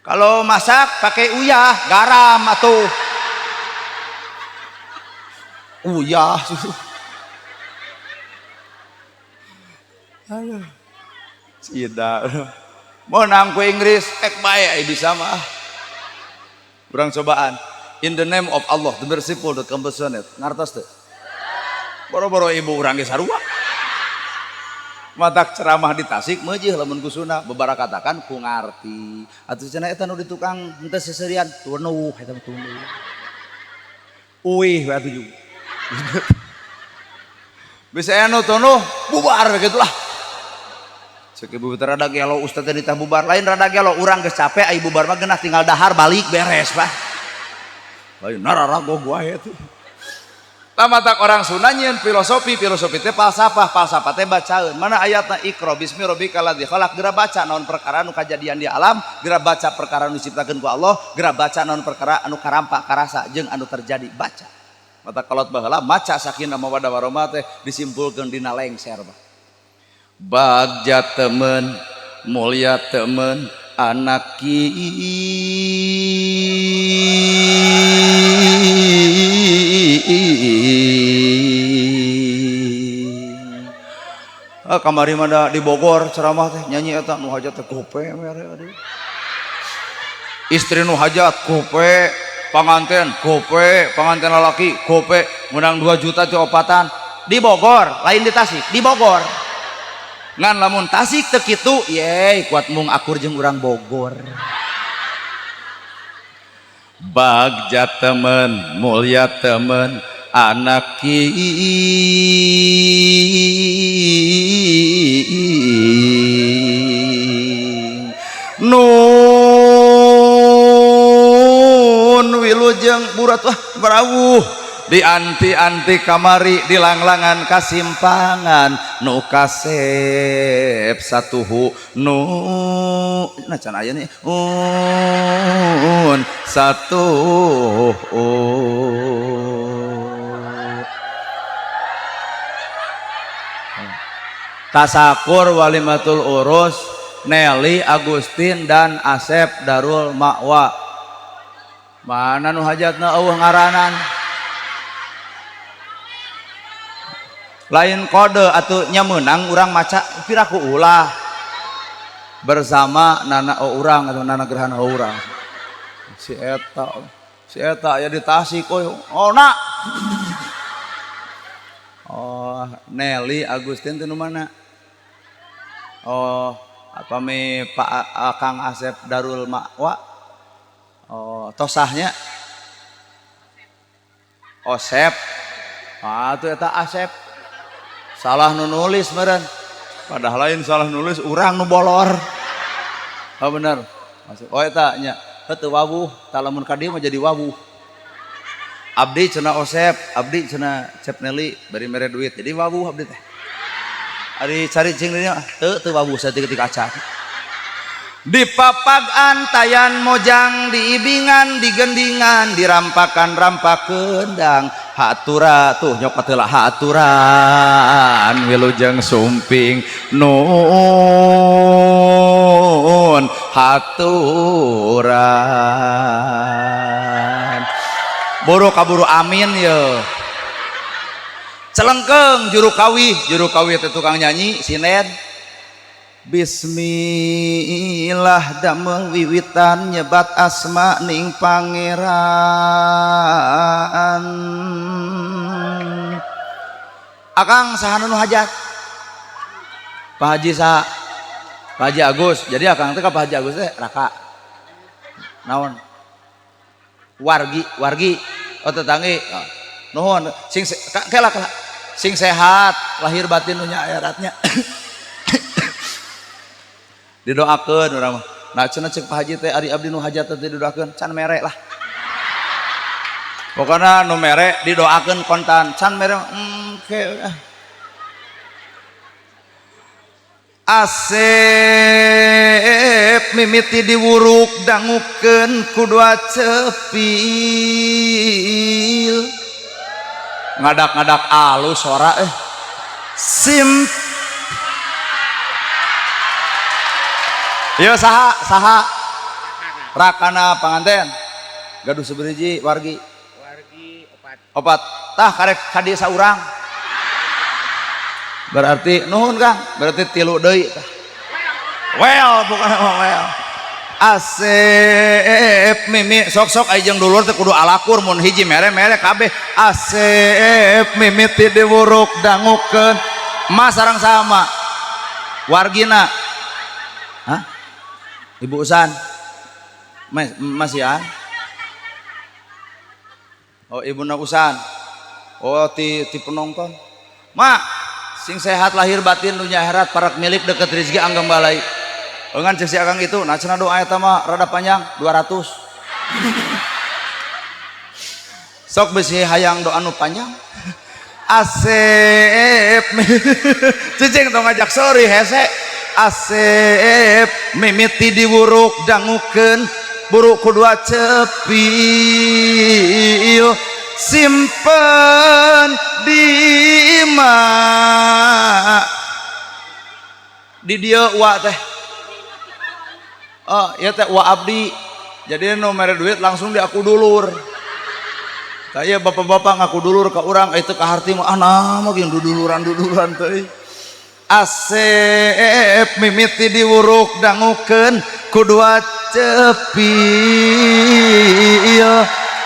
Kalau masak pakai uyah, garam atuh. Uyah. Aduh. Sida. Menang ku Inggris, bae ai bisa mah. Urang cobaan. In the name of Allah, the merciful, the compassionate. Ngartos teu? Boro-boro ibu urang ge sarua. Matak ceramah di Tasik meujeuh lamun kusuna beberapa katakan ku ngarti. Atuh cenah eta nu di tukang henteu seserian tunuh eta tunuh. Uih we atuh juga. Bisa anu tunuh bubar gitulah. Cek ibu rada gelo ustaz teh ditah bubar lain rada gelo urang geus capek ai bubar mah geunah tinggal dahar balik beres Pak. Lain nararago gua eta. Tamatak orang Sunda nyieun filosofi teh falsafah teh bacaeun. Mana ayatna Iqra bismi rabbikal ladzi khalaq geura baca naon perkara anu kajadian di alam, geura baca perkara anu diciptakeun ku Allah, geura baca naon perkara anu karampak karasa jeung anu terjadi baca. Mata kolot baheula maca sakinah mawaddah warahmah teh disimpulkeun dina lengser Pak. Bagja temen mulia temen anak kamari mana di Bogor ceramah teh nyanyi eta nu hajat teh gope mere aduh. Istri nu hajat gope, panganten gope, panganten lalaki gope, menang 2 juta teh opatan di Bogor, lain di Tasik, di Bogor. Ngan lamun Tasik teu kitu ye kuat mung akur jeung urang Bogor. Bagja temen mulia temen anak nun wilujeng burat wah barawuh di anti kamari di langlangan kasimpangan nu kasep satuhu nu nah can aya nih satu tasakur walimatul urus Nelly Agustin dan Asep Darul Ma'wa. Mana nu hajatna eueuh ngaranan lain kode atau nyamenang urang maca piraku ulah bersama nana urang atau nana gerhana urang si eta ya di Tasik oh nak oh Nelly Agustin itu mana oh apa me Pak Kang Asep Darul Ma'wa oh tosahnya Osep itu eta Asep salah nu nulis meureun padahal lain salah nulis urang nu bolor oh bener oh eta nya heuh wawuh talamun ka dieu mah jadi wawuh abdi cenah Osep abdi cenah Cep Nelly bari mere duit jadi wawuh abdi teh ari cari cing dieu teu wawuh saeutik kaca di papagan tayan mojang di ibingan di gendingan dirampakan rampak kendang hatura tuh nyokot heula haturan wilujeng sumping nun haturan boro kaburu amin ye celengkeung juru kawih teh tukang nyanyi sinen Bismillah damel wiwitan nyebat asma ning pangeran Akang saha nu hajat Pak Haji sa Pak Haji Agus jadi Akang teh ka Pak Haji Agus teh raka naon wargi oh tetangge nuhun sing kela sing sehat lahir batin nu nya ayaratnya didoakeun urang mah nah cenah cek Pak Haji teh ari abdi nu hajat teh didoakeun can mere lah pokona nu mere didoakeun kontan can mere Asep mimiti diwuruk dangukeun ku dua cepil ngadak-ngadak alus suara sim iya saha rakana panganten gaduh seberiji wargi opat tah karek kadieu saurang berarti nuhun Kang berarti 3 deui tah well bukan well Asep mimi sok-sok ajeng dulur teh kudu alakur mun hiji mere-mere kabeh Asep mimiti diwuruk dangukeun mas sareng sama wargina hah Ibu Usan Mas ya oh Ibu Usan oh ti penonton mak sing sehat lahir batin dunia akhirat parak milik deket rezeki anggang balai engan cek si akang itu nah cenah doa eta mah rada panjang 200 sok besi hayang doa nu panjang Asep cicing tong ngajak sorry hese Asep mimiti diwuruk dangukeun buruk kudua cepi simpen di dieu wa teh oh ya teh wa abdi jadi nu mere duit langsung di aku dulur kayak bapak-bapak ngaku dulur ke orang itu ke harti mah nama yang duduluran teh Asep mimiti diwuruk dangukeun kudua cepi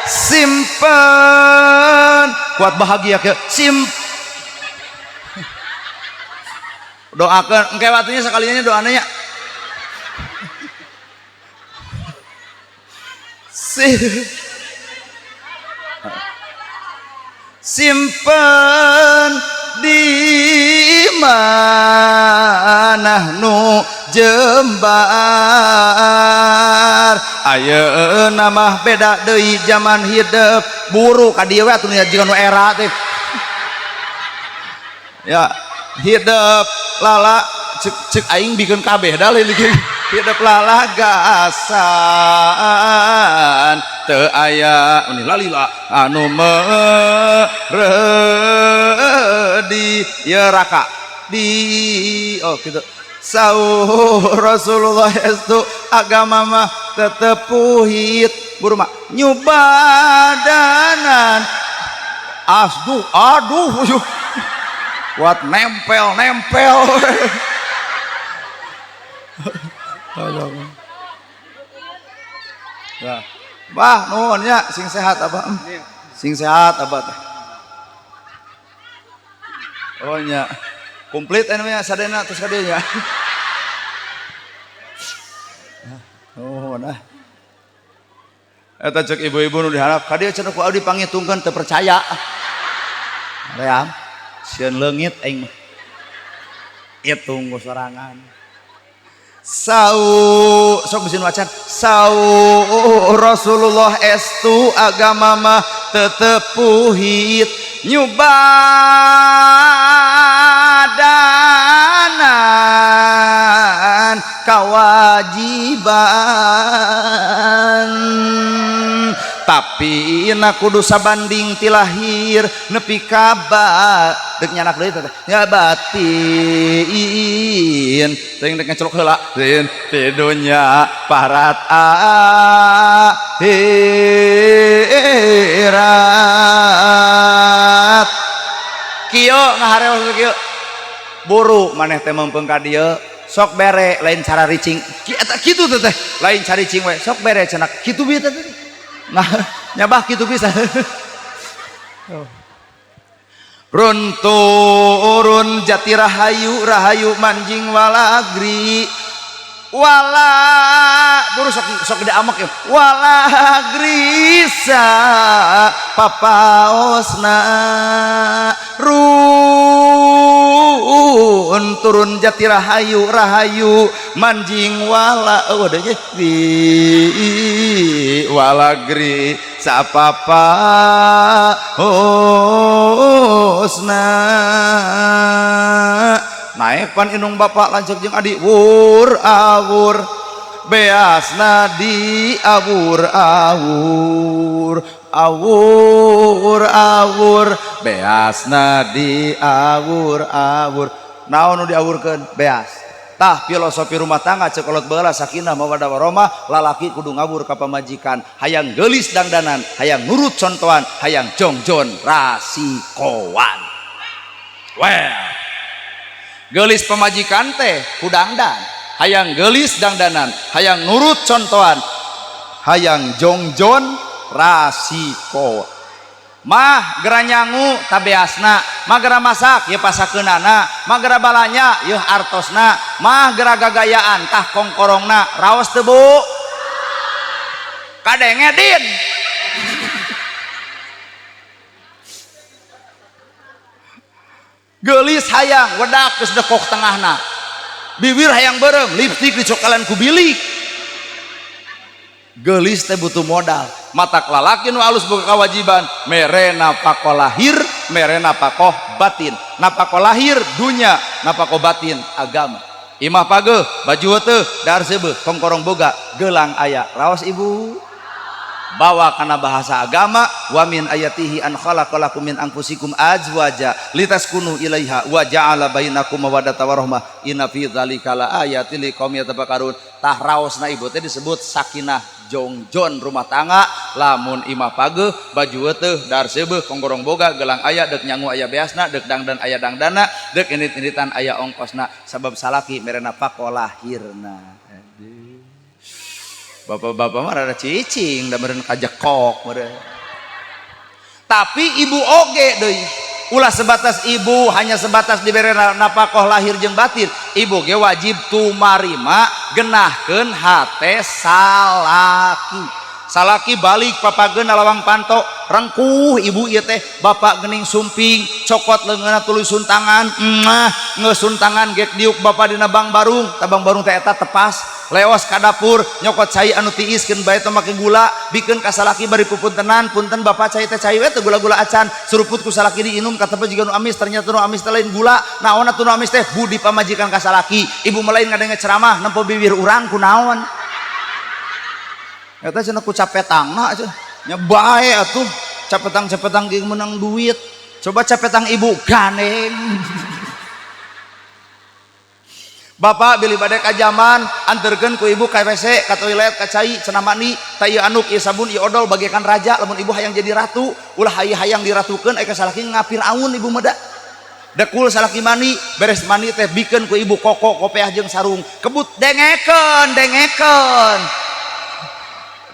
simpen kuat bahagia ke doakan engke watunya sekalinya doanya simpen di mana nu jembar ayeuna mah beda deui zaman hidup buru ka dieu we atuh jiga nu era teh ya hidup lala cek aing bikin kabeh dah leuwih hidup lala gasan teu aya ini lalila anu meredi ya raka di oh gitu sauh Rasulullah itu agama mah tetep puhit buru mah nyubadanan aduh buat nempel ya bah nuhunnya sing sehat abah sing sehat abah teh oh nya komplit anu nya sadena terus kadenya oh nah eta cek ibu-ibu nu diharap ka dieu cenah ku abdi pangitungkeun teu percaya ream sieun leungit aing mah itung ku sorangan sau sok bisin wacan sau Rasulullah estu agama mah tetep puhit nyubadanan kawajiban tapi na kudu sabanding ti lahir nepi ka dek nyanak deui teh ya batin teuing dek ngecelok heula tin ti dunya parat akhirat kieu ngahareos kieu buru maneh teh meumpeng ka dieu sok bere lain cara ricing eta kitu teh lain cara ricing we sok bere cenah kitu bieu teh nah nyabah kitu bisa runturun jati rahayu manjing walagri wala buru sok gede amak ya walagrisa papaosna turun jati rahayu manjing wala oh deh di walagri sapapa osna naik pan inung bapak lanjut jeung adik wur awur beasna di awur awur beasna di awur naon nu diawurkeun beas tah filosofi rumah tangga cekolot baheula sakinah mawaddah warahmah lalaki kudu ngawur ka pamajikan hayang geulis dangdanan hayang nurut contohan hayang jongjon rasikoan well geulis pamajikan teh kudangdan hayang geulis dangdanan hayang nurut contohan hayang jongjon rasiko mah gera nyangu tabeasna mah gera masak ya pasakeunana mah gera balanya yeuh artosna mah gera gagayaan tah kongkorongna raos teu Bu kadenge din geulis hayang wedak geus dekok tengahna bibir hayang beureum lipstik dicokalan ku bilik geulis teh butuh modal matak lalaki nu alus boga kawajiban mere napako lahir mere napako batin napako lahir dunya napako batin agama imah pageuh baju teu dar seubeuh kongkorong boga gelang aya raos ibu bawa kana bahasa agama wa min ayatihi an khalaqalakum min anfusikum azwaja litaskunu ilaiha wa ja'ala bainakum mawaddatan warahmah inna fi dzalika laayatin liqaumin yatafakkarun tah raosna ibu teh disebut sakinah jongjon rumah tangga lamun imah pageuh baju teu dar seubeuh kongkorong boga gelang aya deuk nyangu aya beasna deuk dangdan aya dangdana deuk init-initan aya ongkosna sabab salaki merena pakolahirna. Bapak-bapak mah rada cicing da meureun kajekok meureun. Tapi ibu oge deui. Ulah sebatas ibu hanya sebatas dibere napakoh lahir jeung batin. Ibu ge wajib tumarima genahkeun hate salaki. Salaki balik papageun lawang panto rengkuh ibu ieu teh bapak geuning sumping cokot leungeunna tuluy suntangan geus suntangan gek diuk bapak dina bang barung tabang barung teh eta tepas leos ka dapur nyokot cai anu tiiskeun bae teh make gula bikeun ka salaki bari pupuntenan punten bapak cai teh cai we teh gula-gula acan suruput ku salaki diinum katepeuh jiga nu amis ternyata nu amis teh lain gula naonna tu nu amis teh budi pamajikan ka salaki ibu melain ngadenge ceramah nempo bibir urang kunaon eta cenah ku capetangna nya bae atuh capetang-capetang geus menang duit coba capetang ibu ganeng bapak bili bade ka jaman anterkeun ku ibu ka WC ka toilet ka cai cenah mani ta ieu anuk ieu sabun ieu odol bagaikan raja lamun ibu hayang jadi ratu ulah hayang diratukeun aya ka salaki ngapir aun ibu meda dekul salaki mani beres mani teh bikeun ku ibu koko kopeah jeung sarung kebut dengekeun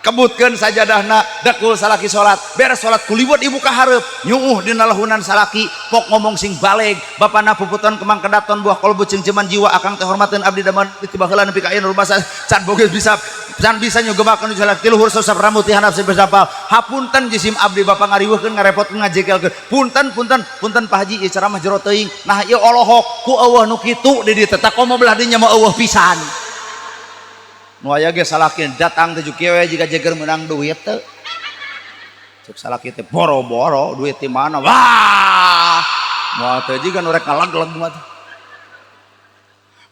kebutkeun sajadahna dekul salaki salat beres salat kuliwet ibu kahareup nyuuh dina lahunan salaki pok ngomong sing baleg bapana puputon kemang kedaton buah kolbu cengceman jiwa akang teh hormateun abdi daman tiba heula nepi ka ayeuna rumah can boga bisa can bisa nyogemakeun salaki luhur sosap rambut tihanap sabapal hapunten jisim abdi bapa ngariweuhkeun ngarepotkeun ngajegelkeun punten Pak Haji ieu ceramah jero teuing nah ieu olohok ku eueuh nu kitu di dieu teh komo belah dinya mah eueuh pisan nu aya ge salaki datang teh kieu jiga jeger menang duit teh cek salaki teh boro-boro duit di mana wah moal teh jiga nu rek ngalag-lag mah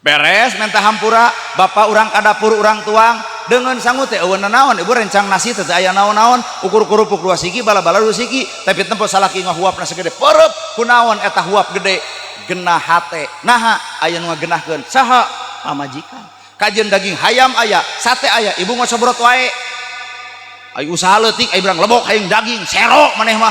beres menta hampura bapak urang ka dapur urang tuang dengan sangu teh eueun naon ibu rencang nasi teh aya naon-naon ukur kerupuk 2 siki bala-bala 2 siki tapi tempo salaki ngahuapna segede pereup kunaon eta huap gede genah hate naha aya nu ngagenahkeun saha pamajikan kajian daging hayam aya sate aya ibu ngosobrot wae ayo usaha leutik ayo bilang lebok hayang daging serok maneh mah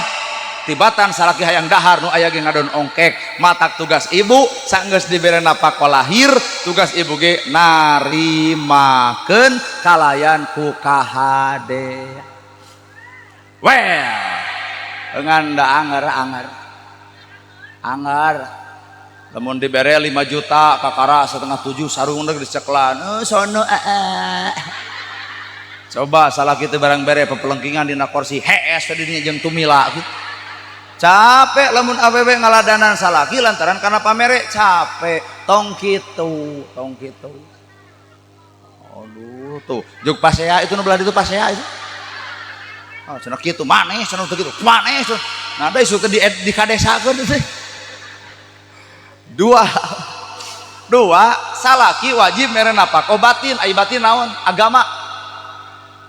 tibatan salaki hayang dahar nu aya ge ngadon ongkek matak tugas ibu sanggeus dibere napako lahir tugas ibu ge narimakeun kalayan ku kahade well ngan da anger lamun dibere 5 juta kakara 6,7 sarung deuk diceklan sono coba salaki teh barang bere pepelengkingan dina kursi hees tadi dinya jeung tumila gitu capek lamun awewe ngaladanan salaki lantaran karena pamere capek tong kitu aduh tuh juk pasea itu nu belah ditu pasea itu oh cenah kitu maneh cenah teu kitu maneh nah da isu teh di kadesakeun teh dua salaki wajib mere napako batin ai batin naon agama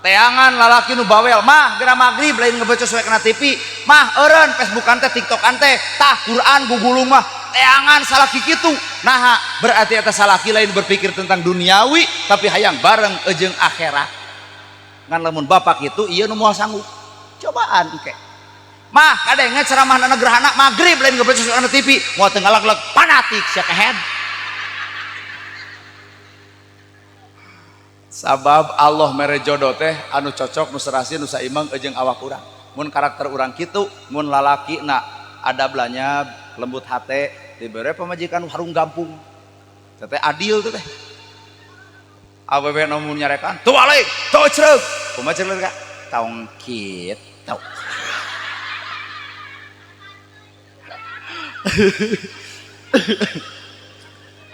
teangan lalaki nu bawel mah geura magrib lain ngebaca soe kana TV mah eureun Facebookan teh TikTokan teh tah Quran gugulung mah teangan salaki kitu. Nah berarti eta salaki lain berpikir tentang duniawi tapi hayang bareng jeung akhirat. Ngan lamun bapak kitu ieu nu moal sanggup cobaan engke mah kadenge ceramah na gerhana magrib lain ngebaca soe kana TV moal teu ngalag-lag fanatik sia kehead. Sabab Allah mere jodoh teh anu cocok nu serasi nu saimbang jeung awak urang. Mun karakter urang kitu, mun lalaki na adablanya lembut hate, dibere pamajikan harung gampung. Teh adil teh. Awewe nu nyarekan, "Tu balik, tu cereug." Kumaha cereug ka? Taong kitu.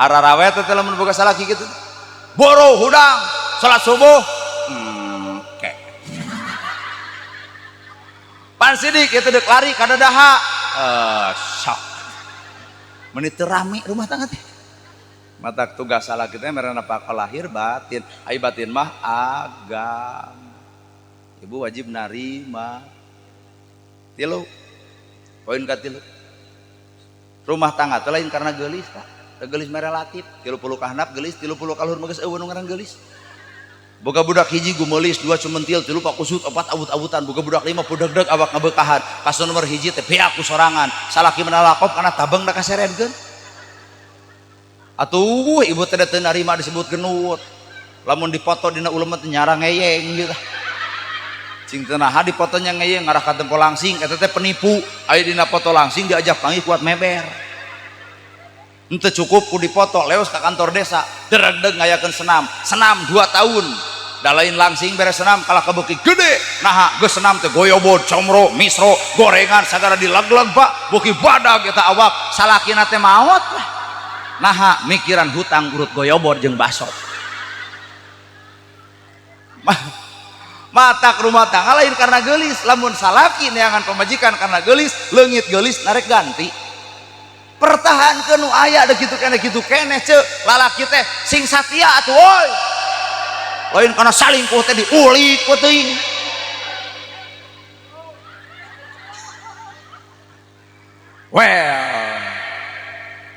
Ararawe teh lamun boga salaki kitu. Boro hudang salat subuh okay. Pan sidik itu dek lari kada daha sok menit rame rumah tangga teh mata tugas salah kita merana pak lahir batin ai batin mah agam ibu wajib narima tilu poin katilu rumah tangga teh lain karena geulis Pak. Gelis mere relatif 30 kahandap gelis 30 kaluhur mah geus eueuh nu ngaran gelis. Boga budak hiji gumelis 2 cumentil 3 pak kusut 4 awut-awutan boga budak 5 pudegdeg awak ngabeukahan kasus nomor hiji teh beak ku sorangan salaki menalakop kana tabang da kaseredkeun atuh ibu teh teu narima disebut genut lamun dipoto dina ulama teh nyara ngeyeng gitu cing teu naha dipotonya ngeyeng ngarah ka tempo langsing eta teh penipu aya dina foto langsing diajak panggil kuat meber ente cukup ku dipoto leos ke kantor desa dereg-deg ngayakeun senam 2 tahun da lain langsing beres senam kalah kebeuki gede nah geus senam teh goyobod comro misro gorengan sagara dileg-leg Pak beuki badag eta awak salakina teh maot nah mikiran hutang urut goyobod jeung baso matak rumah tangga lain karena gelis lamun salaki neangan pemajikan karena gelis leungit gelis narek ganti pertahankan nu aya ada gitu kene ceuk lalaki teh sing satia atuh woi lain kana salingkuh teh diulik ku teuing well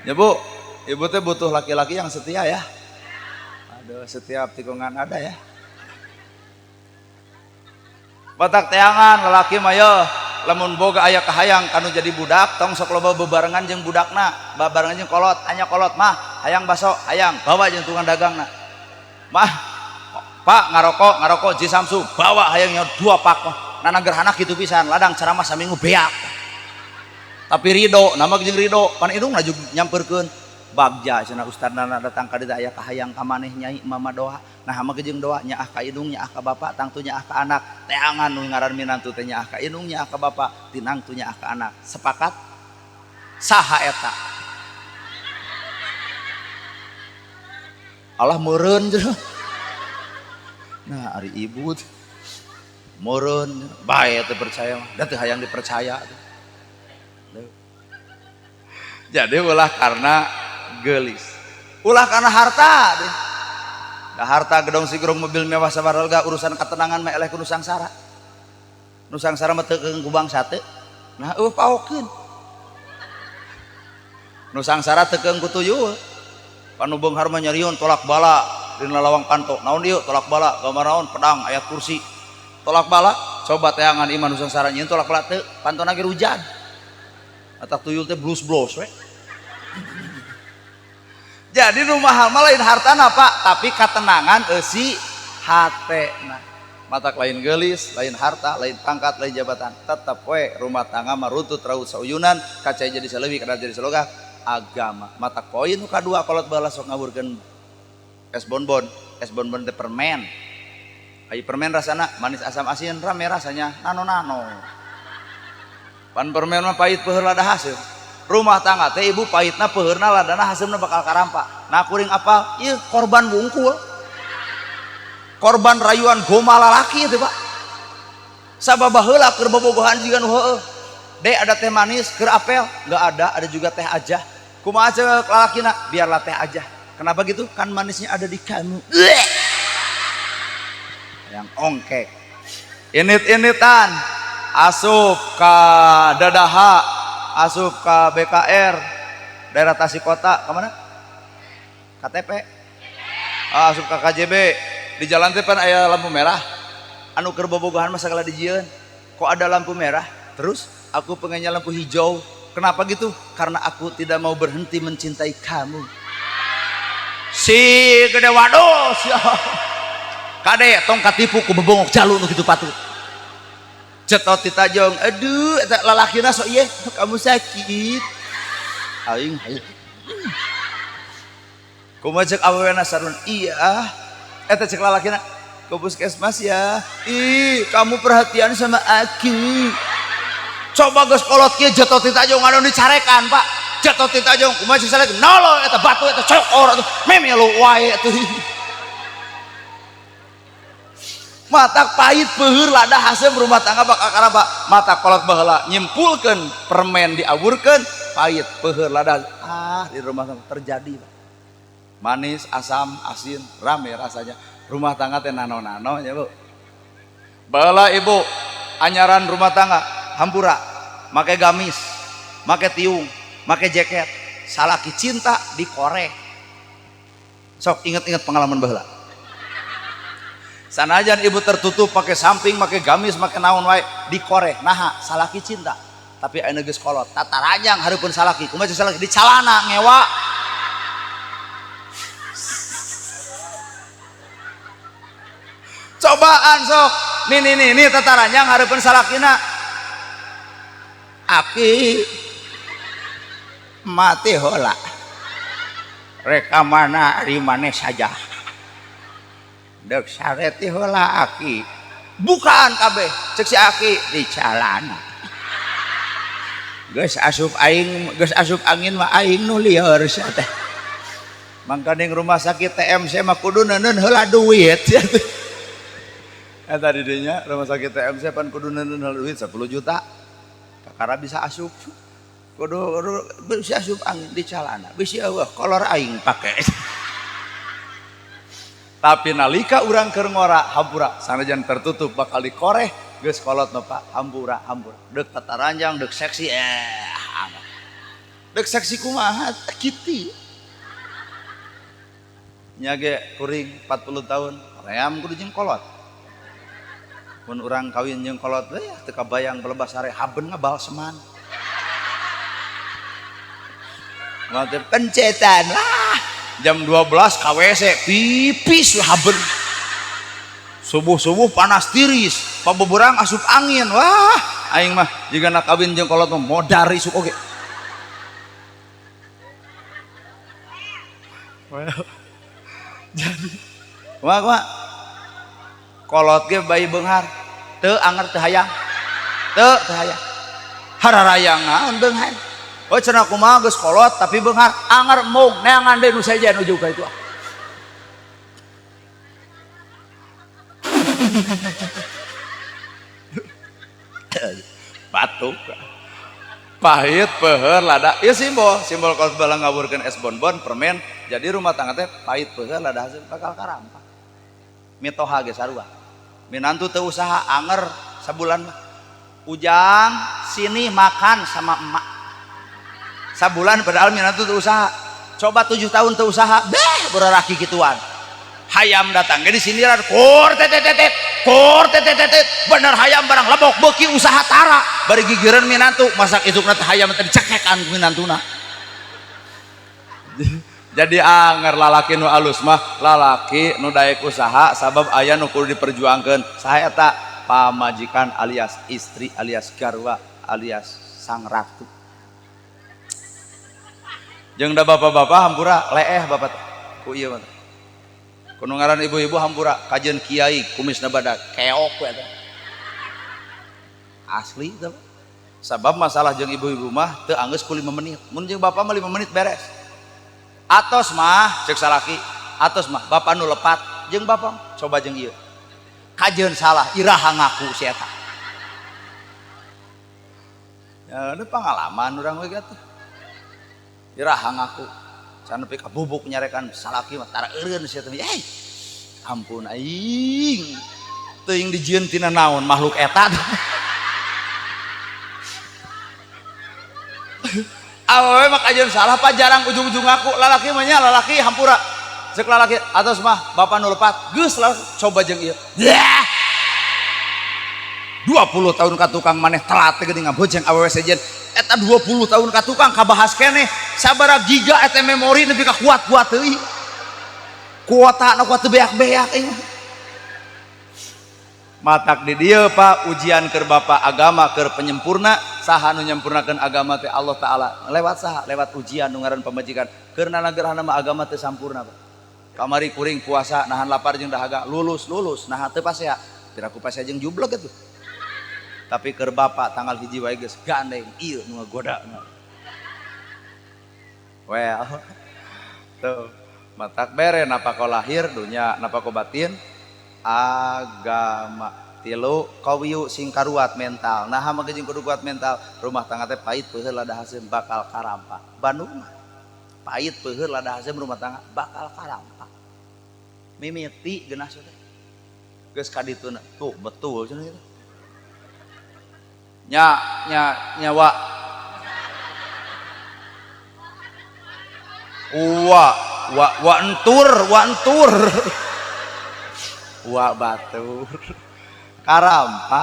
ya Bu ibu teh butuh laki-laki yang setia ya aduh setiap tikungan ada ya batak teangan lalaki mah yeuh lamun boga aya kahayang kanu jadi budak tong sok loba bebarengan jeung budakna babarengan jeung kolot anya kolot mah hayang baso hayang bawa jeung tukang dagangna mah Pak ngarokok Ji Samsu bawa hayangnya 2 pak mah nana gerhana kitu pisan ladang ceramah saminggu beak tapi ridho nama jeung ridho pan idung laju nyamperkeun bagja cenah ustadna datang ka dieu aya kahayang ka maneh nyai mama doa nah mah jeung doa nyaah ka idung nyaah ka bapak tangtu nyaah ka anak teangan nu ngaran minantu teh nyaah ka indung nyaah ka bapak tinangtu nyaah ka anak sepakat saha eta Allah meureun nah ari ibu meureun bae teu percaya mah da teu hayang dipercaya jadi ulah karena gelis ulah karena harta deh. Da harta gedong sigrong mobil mewah sabaralga urusan ketenangan mah eleh ku nu sangsara mah teu keung ku bangsa teu nah paokeun nu sangsara teu keung ku tuyul panu beunghar mah nyariun tolak bala dina lawang panto naon ieu tolak bala gambar naon pedang ayat kursi tolak bala coba teangan iman nu sangsara nyieun tolak bala teu pantona ge hujan atak tuyul teh blues we jadi nu mahal mah lain hartana Pak tapi katenangan eusi hatena matak lain gelis lain harta lain pangkat lain jabatan tetep we rumah tangga mah runtut raut sauyunan kacai jadi saleuwi kada jadi salogah agama matak poin nu kadua kolot balas sok ngawurkeun es bonbon teh permen ai permen rasana manis asam asin rame rasanya nano pan permen mah pahit peuheul lada haseum rumah tangga teh ibu pahitna peurna ladana haseumna bakal karampa nah kuring apa ieu korban bungkul korban rayuan goma lalaki itu Pak sababah heula keur bobogohan jiga nu heueuh dek ada teh manis keur apel enggak ada juga teh aja kumaha ceuk lalakina biarlah teh aja kenapa gitu kan manisnya ada di kamu yang ongkek init-initan asup ke Dadaha, asup ke BKR daerah Tasikota, kemana? KTP, asup ke KJB. Di jalan depan aya lampu merah anu keur bobogohan mah sagala dijieun, kok ada lampu merah terus aku pengennya lampu hijau. Kenapa gitu? Karena aku tidak mau berhenti mencintai kamu. Si gede waduh ya. Kade tong katipu ku bebongok jalu nu kitu patut. Cetot ti tajong, aduh eta lalakina sok ieu kamu sakit. Aing kumaha cek awewena sarun, iya eta cek lalakina ke puskesmas ya. Ih kamu perhatian sama aku. Coba geus kolot kieu jetot ti tajong anu dicarekan Pak, jetot ti tajong kumaha cek salek nolo eta batu eta cokor atuh memelo wae atuh. Mata pahit peuheur lada hasil rumah tangga bakal karena Pak mata kolot baheula nyimpulkeun permen diaburkeun pahit peuheur lada di rumah tangga terjadi Pak. Manis asam asin rame rasanya rumah tangga teh nano-nano ya Bu. Baheula ibu anyaran rumah tangga hampura make gamis make tiung make jaket salaki cinta dikorek. Sok inget-inget pengalaman baheula. Sanajan ibu tertutup pakai samping pakai gamis pakai naon wae dikorek naha salaki cinta tapi aya geus kolot tataranjang hareupeun salaki kumaha salaki di calana ngewa. Cobaan sok nih tataranjang hareupeun salakina aki mati heula rekamana ari maneh saja dek sareti heula aki bukaan kabeh cek si aki di calana geus asup angin mah aing nu lieur sia teh mangkaning rumah sakit TMC mah kudu neuneun heula duit eta di dinya rumah sakit TMC pan kudu neuneun heula duit 10 juta kakara bisa asup kudu bisa asup angin di calana bisi eueuh kolor aing pake. Tapi nalika urang keur ngora hampura sanajan tertutup bakal dikoreh geus kolot Pak hampura deuk tataranjang deuk seksi deuk seksi kumaha kitu nya ge kuring 40 tahun ream kudu jeung kolot mun urang kawin jeung kolot teu kabayang belebas sare haben ngabal seman mate pencetan lah jam 12 KWC pipis lah haben subuh panas tiris paboborang asup angin wah aing mah jika nak kawin jeung kolot mah modar isuk oge jadi kumaha kolot ge bayi beunghar teu anger teu hayang hararayang naon beunghar. Oh cenah kumaha geus kolot tapi beunghar anger mung neangan deui nu saja nuju ka itu. Batuk. Pahit peuheur lada. Ieu simbol kolot bala ngaburkeun es bonbon permen jadi rumah tangga teh pahit peuheur lada hasil bakal karampa. Mitoha ge sarua. Minantu teu usaha anger sabulan mah. Ujang sini makan sama emak. Sabulan padahal minantu teu usaha coba 7 tahun teu usaha beh beraraki gituan hayam datang ge disindiran kur tetetetet bener hayam barang lebok beuki usaha tara bari gigireun minantu masak isukna teh hayam teh dicekekan ku minantuna jadi anger lalaki nu alus mah lalaki nu daek usaha sabab aya nu kudu diperjuangkeun saha eta pamajikan alias istri alias garwa alias sang ratu. Jeung da bapak-bapak hampura leeh bapak ku ieu mah kudu ngaran ibu-ibu hampura kajeun kiai kumisna badak keok we eta asli teh sabab masalah jeung ibu-ibu mah teu anggeus ku 5 menit mun jeung bapak mah 5 menit beres atos mah cek salaki atos mah bapak nu lepat jeung bapak coba jeung ieu kajeun salah iraha ngaku si eta ya ada pengalaman urang we atuh iraha ngaku can nepi ka bubuk nyarekan salaki mah tara eureun sia teh ampun aing teuing dijieun tina naon makhluk eta. Awewe mah kajian salah Pak, jarang ujung-ujung aku lalaki mah nya lalaki hampura cek lalaki atos mah bapak nu lepat geus lah coba jeung ieu 20 tahun ka tukang maneh telat teh geuning ngabojeng awewe sejen eta 20 tahun ka tukang kabahas keneh sabaraha giga eta memori nepi ka kuat-kuat teuing kuota na kuat teu beak-beak matak di dieu Pak ujian keur bapak agama keur penyempurna saha nu nyempurnakeun agama teh Allah taala lewat saha lewat ujian nu ngaran pamajikan keur nanagerahna mah agama teu sampurna Pak kamari kuring puasa nahan lapar jeung dahaga lulus naha teu pasea piraku pasea jeung jublek atuh tapi keur bapak tanggal hiji wae geus gandeng ieu nu ngagodana well tuh matak bere napa ko lahir dunya napa ko batin agama tilu kawiyu sing karuat mental nah mah jeung kudu kuat mental rumah tangga teh pait peuheul lada haseum bakal karampa Bandung mah pait peuheul lada haseum rumah tangga bakal karampa mimiti geunah teh geus ka dituna tuh betul cenah itu nyawa wa entur wa batur karampa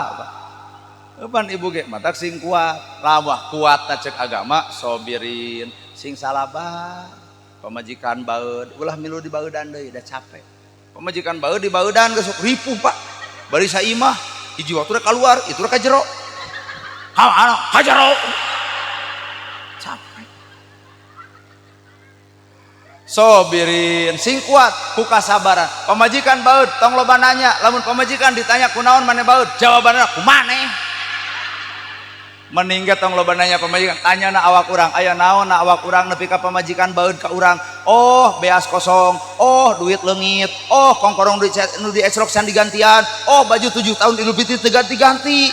pan ibu ge matak sing kuat lamah kuat cek agama sobirin sing salabar pamajikan baeud ulah milu di baeudan deui da capek pamajikan baeud di baeudan geus ripuh Pak bari saimah hiji waktu keluar itu ka jero ka jero capek sobirin sing kuat ku kasabaran pamajikan baeud tong loba nanya lamun pamajikan ditanya kunaon maneh baeud jawabanna ku maneh mending ge tong loba nanya pamajikan tanyana awak urang aya naon na awak urang nepi ka pamajikan baeud ka urang oh beas kosong oh duit leungit oh kongkorong duit nu diesrok can digantian oh baju 7 tahun Idul Fitri teu ganti-ganti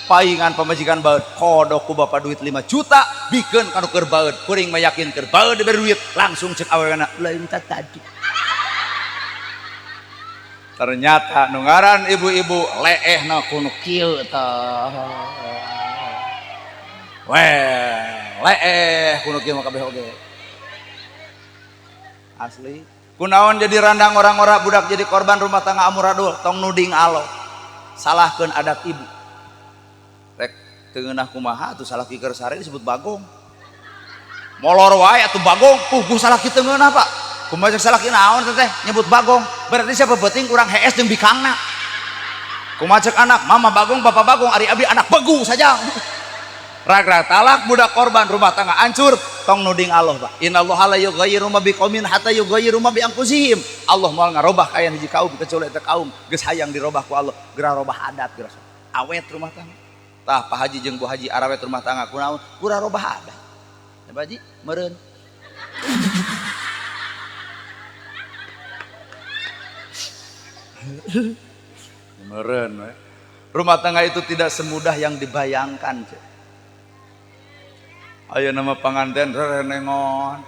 paingan pamajikan baeud kodok ku bapak duit 5 juta bikeun kanu keur baeud kuring mah yakin keur baeud diberi duit langsung cek awewena lain tadi ternyata nu ngaran ibu-ibu leehna kudu kieu tah leeh kudu kieu mah kabeh oge asli kunaon jadi randang orang-orang budak jadi korban rumah tangga amuradul tong nuding Allah salahkeun adat ibu rek teungeunah kumaha atuh salaki keur sare disebut bagong molor wae atuh bagong ku salaki teungeunah Pak kumaha cek salaki naon teh nyebut bagong berarti siapa penting urang hees jeung bikangna kumaha cek anak mama bagong bapak bagong ari abdi anak begu saja rag-rag talak budak korban rumah tangga hancur tong nuding Allah Pak innallaha la yughayyiru ma biqaumin hatta yughayyiru ma bi anfusihim Allah moal ngarobah ka hiji kaum kecuali eta kaum geus hayang dirobah ku Allah geura robah adat geura awet rumah tangga tah Pak Haji jeung Bu Haji arawet rumah tangga kunaon kurang robah ada ya Pak Haji meureun meureun rumah tangga itu tidak semudah yang dibayangkan ayo nama panganten renengon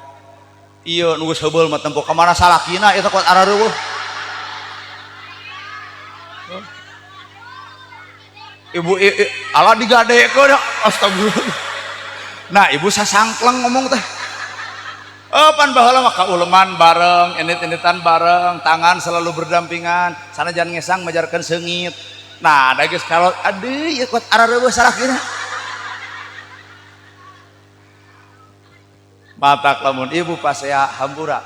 iya nu geus heubeul mah tempo ka mana salakina eta kuat arareueuh ibu ala digadekeun astagfirullah nah ibu sasangkleng ngomong teh pan baheula mah kauleman bareng enit-enitan bareng tangan selalu berdampingan sanajan ngesang majarkeun seungit nah da geus kalot aduh ieu kuat arareueuh salakina matak lamun ibu pasea hampura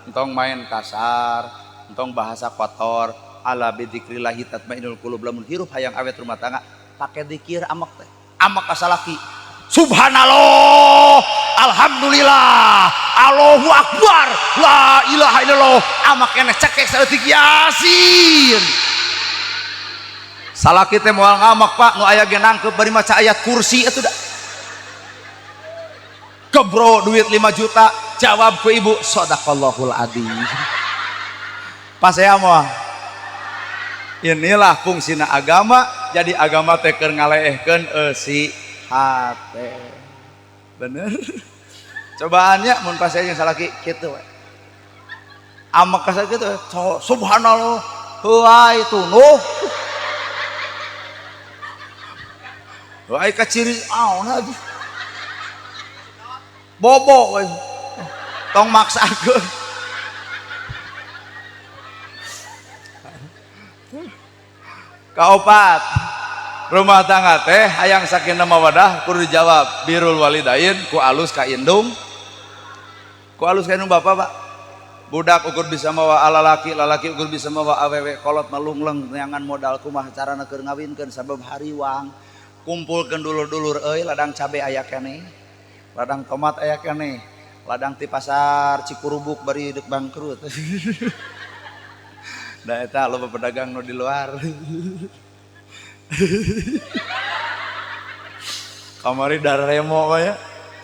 entong main kasar entong bahasa kotor ala bidzikrillahi tatmainnul qulub lamun hirup hayang awet rumah tangga pakai zikir amak teh amak kasalaki subhanallah alhamdulillah Allahu akbar la ilaha illallah amak keneh cekek saeutik yasin salaki teh moal ngamak Pak nu aya ge nangkep bari maca ayat kursi atuh da gebro duit 5 juta jawab ku ibu shadaqallahul adzim pas saya mah inilah fungsina agama jadi agama teh keur ngaleehkeun eusi hate bener cobaannya mun pas saya jeung salaki kitu we amak ka kitu subhanallah heuai tuh nuh Ai kaciri aona tuh. Bobo we. Tong maksakeun. Kaopat. Rumah tangga teh hayang sakinah mawadah kudu dijawab birrul walidain ku alus ka indung. Ku alus ka indung bapak, Pak. Budak ukur bisa mawa lalaki, lalaki ukur bisa mawa awewe, kolot malungleng neangan modal kumaha carana keur ngawinkeun sabab hariwang. Kumpulkeun dulur-dulur euy ladang cabe aya keneh, ladang tomat aya keneh, ladang ti pasar Cikurubuk bari deuk bangkrut. Da eta loba pedagang nu di luar. Kamari Dararemo ya,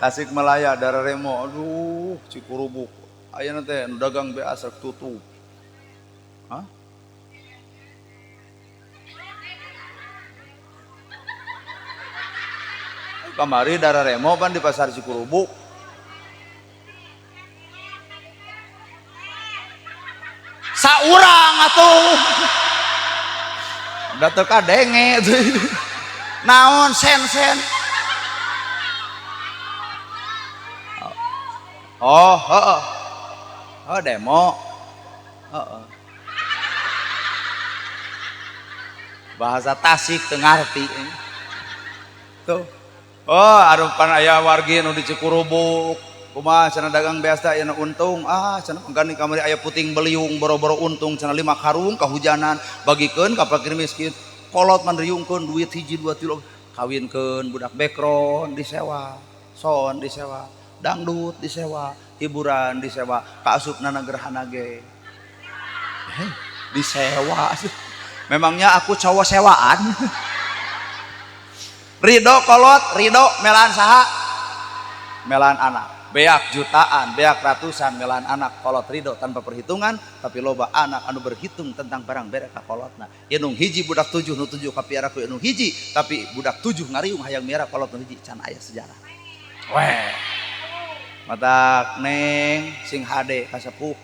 Tasikmalaya Dararemo, aduh Cikurubuk. Ayeuna teh nu dagang beas rek tutup. Hah? Kamari Dararemo pan di pasar Cikurubuk. Saurang atuh. Da teu kadenge tuh. Naon sen-sen. Oh, heeh. Oh, demo. Heeh. Bahasa Tasik teu ngarti. Tuh. Oh, arupan aya wargi nu di Cikurubuk. Kumaha cenah dagang biasa aya untung. Ah, cenah pangkani kamari aya puting beliung boro-boro untung cenah 5 karung kahujanan bagikeun ka fakir miskin. Kolot man riungkeun duit hiji 2 kilo kawinkeun budak background disewa, sound disewa, dangdut disewa, hiburan disewa, kaasupna gerhana ge. Disewa. Memangnya aku cowok sewaan. Ridho kolot, ridho melan saha? Melan anak. Beak jutaan, beak ratusan melan anak kolot ridho tanpa perhitungan, tapi loba anak anu berhitung tentang barang bere ka kolotna. Inung hiji budak 7 nu 7 kapiara ku inung hiji, tapi budak 7 ngariung hayang miara kolot nu hiji can aya sejarah. Weh. Matak neng sing hade ka sepuh,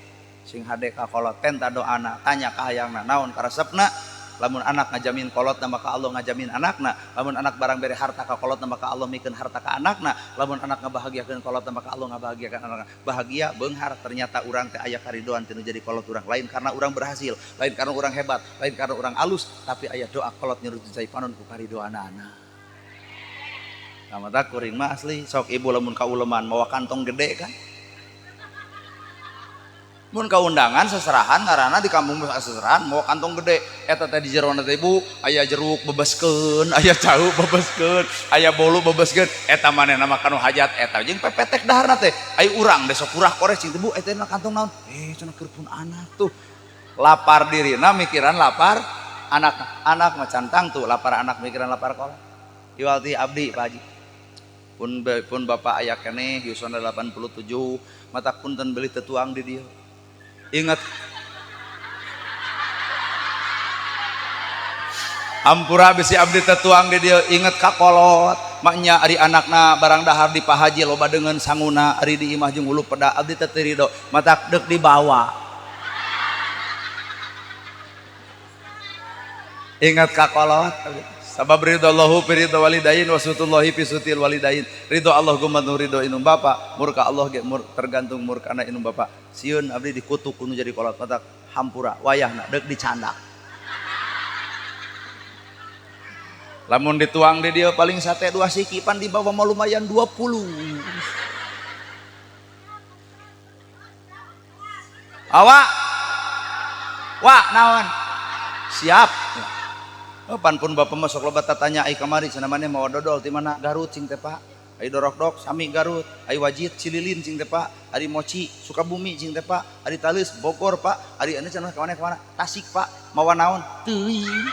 sing hade ka kolot tenta doana, tanya ka hayangna naon karesepna. Lamun anak ngajamin kolotna maka Allah ngajamin anakna. Lamun anak barang bere harta ka kolotna maka Allah mikeun harta ka anakna. Lamun anak ngabahagiakeun kolotna maka Allah ngabahagiakeun anakna. Bahagia beunghar ternyata urang teh aya karidoan tinu jadi kolot urang. Lain karena urang berhasil, lain karena urang hebat, lain karena urang alus, tapi aya doa kolot nyuruh jai panon ku karidoanana. Kamata kuring mah asli sok ibu lamun kauleman mawa kantong gede kan. Mun kaundangan seserahan ngaranna di kampung seserahan mau kantong gede eta teh di jerona teh ibu aya jeruk bebeskeun aya tahu bebeskeun aya bolu bebeskeun eta manehna mah kanu hajat eta jeung pepetek daharna teh ai urang besok kurah kores cing ibu eta na kantong naon cenah keur pun anak tuh lapar dirina mikiran lapar anak mah cantang tuh lapar anak mikiran lapar kolot iwalti abdi Pak Haji pun bapak aya keneh yusona 87 mata punten beli tetuang di dieu. Ingat ampura bisi abdi tetuang di dia inget kakolot maknya ari anakna barang dahar di Pak Haji loba dengan sanguna ari di imah jeung ulu peda abdi teu ridho matak deuk dibawa ingat kakolot sabab ridho Allahu fi ridho walidain wa sutullahi fi sutil walidain ridho Allah gumantung ridho inung bapa murka Allah ge tergantung murkana inung bapa sieun abdi dikutuk kudu jadi kolot matak hampura wayahna deuk dicandak lamun dituang di dia paling sate 2 siki pan di bawah mah lumayan 20 awak wah naon siap pan pun bapak masuk loba tanya ai kamari cenah maneh mau dodol di mana Garut cing teh Pak ai dorok-dok sami Garut ai wajit Cililin cing teh Pak ari Moci Sukabumi cing teh Pak ari Talis Bogor Pak ari anu cenah ka mana Tasik Pak mawa naon teuing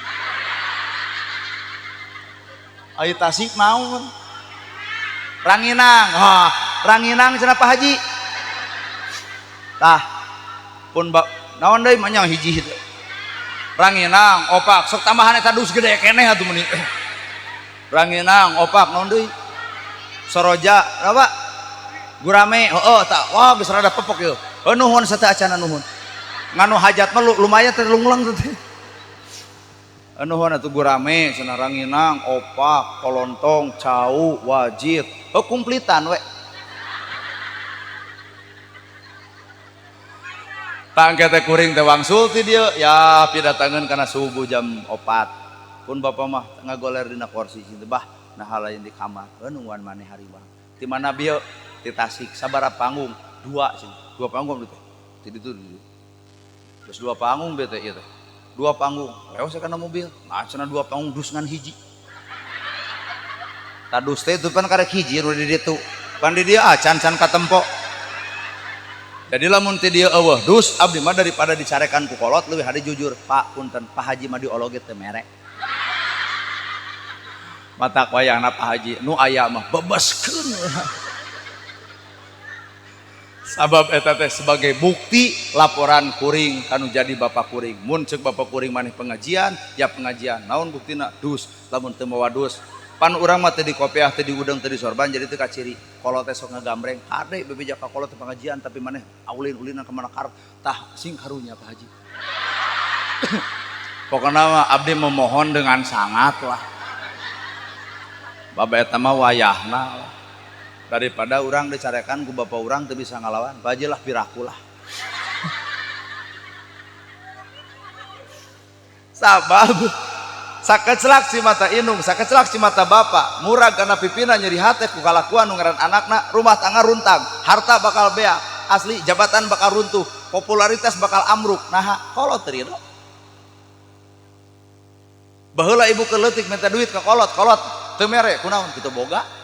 ai Tasik naon Ranginang Ranginang cenah Pak Haji tah pun naon deui manyang hiji Ranginang opak sok tambahan eta dus gede keneh atuh meuni Ranginang opak naon deui Soroja apa Gurame heuh tah wah geus rada pepek yeuh nuhun sateu acana nuhun nganu hajat mah lumayan terlunglang teh Nuhun atuh gurame cenah ranginang, opak, kolontong, cau, wajib. Kumplitan we. Tangke teh kuring teh wangsul ti dieu ya pidatangeun kana subuh jam 4. Pun bapa mah ngagoler dina kursi situ bah nah halayan di kamar. Nungguan maneh hariwang. Ti mana bieu ti Tasik sabaraha panggung? 2 sih. 2 panggung teh. Ti ditu. Terus 2 panggung beu teh ieu teh. 2 panggung. Leos kana mobil. Nah cenah 2 panggung dus ngan hiji. Tadus teh itu pan karek hiji nu di ditu. Pan di dieu acan-can katempo. Jadi lamun teh dia eueuh dus abdi mah daripada dicarekan ku kolot leuwih hade jujur Pak punten Pak Haji mah diologe teu mere matak wayahna Pak Haji nu aya mah bebaskeun sabab eta teh sebagai bukti laporan kuring kanu jadi bapak kuring mun ceuk bapak kuring maneh pengajian ya pengajian naon buktina dus lamun teu mawa dus pan urang mah teu di kopiah teu di udang teu di sorban jadi teu kaciri kolot teh sok ngagambreng kade bebeja ka kolot teh pengajian tapi maneh aulin-ulinan ka mana karep tah sing karunya Pak Haji pokokna mah abdi memohon dengan sangat lah baba eta mah wayahna lah. Daripada urang dicarekan ku bapa urang teu bisa ngalawan Pak Haji lah piraku lah sabab sakeclak si mata inung, sakeclak si mata bapak, murag karena pipina nyeri hati ku kalakuan nu ngaran anakna, rumah tangga runtang, harta bakal beak, asli jabatan bakal runtuh, popularitas bakal amruk. Nah, kolot teu ridho. Baheula ibu keleutik minta duit ka kolot, kolot teu mere, kunaon kitu boga.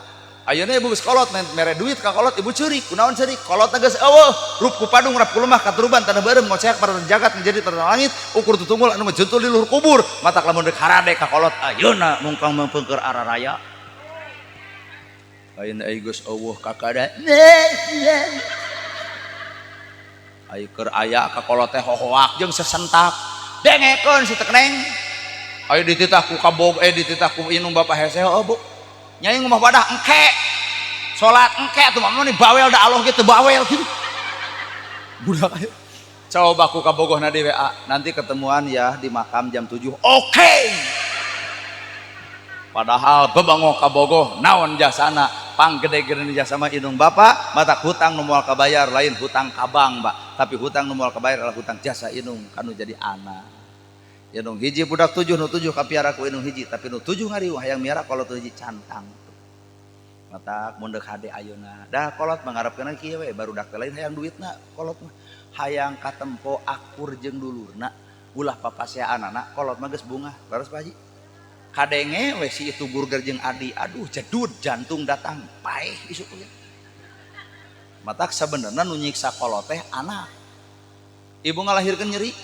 Ayeuna ibu geus kolot mere duit ka kolot, ibu ceurik, kunaon ceurik? Kolot geus eueuh, rup ku padung rap ku lemah katuruban tanah beureum ngoceak para jagat menjadi tanah langit, ukur tutunggul anu menjentul di luhur kubur, matak lamun deuk harade ka kolot ayeuna mungkang mempengkeur araraya. Ayeuna ai geus eueuh kakada. Ai keur aya ka kolot teh hohoak jeung sesentak. Dengekeun si teu keneng. Ayo dititah ku kabog dititah ku inung bapak hese heuh, Bu. Nyai ngomong padah engke salat engke tuh mah nih bawel da Allah gitu bawel gitu budak ayo coba ku kabogohna di WA nanti ketemuan ya di makam jam 7 oke. Padahal bebangoh kabogoh naon jasana pang gede-gede jasa mah inung bapak mata hutang nu moal kabayar lain hutang kabang Mbak tapi hutang nu moal kabayar adalah hutang jasa inung kanu jadi anak inung hiji budak 7 nu 7 kapiara ku inung hiji tapi nu 7 ngariung hayang miara kolot hiji cantang matak mun deuk hade ayeuna dah kolot mangarepkeun kieu we barudak teh lain hayang duitna kolot mah hayang katempo akur jeung dulurna ulah papasean anak kolot mah geus bunga baros Pak Haji kadenge we si itu burger jeung adi aduh jedud jantung datang paeh isu kuliah matak sabenerna nu nyiksa kolot teh anak ibu ngalahirkeun nyeri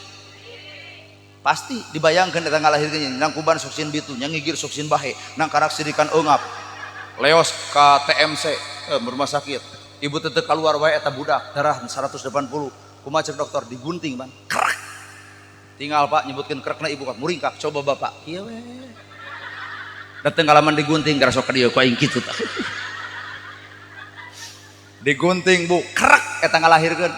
pasti dibayangkan eta ngalahirkeun nang kuban suksin bitu nya ngigir suksin bahe nang karak sirikan eungap leos ka TMC rumah sakit ibu teu keluar wae eta budak darah 180 kumaha ceuk dokter digunting Bang krak tinggal Pak nyebutkeun krekna ibu ka muringkak coba bapak kieu we dateng kalaman digunting gara sok ka dieu ku aing kitu tah digunting Bu krak eta ngalahirkeun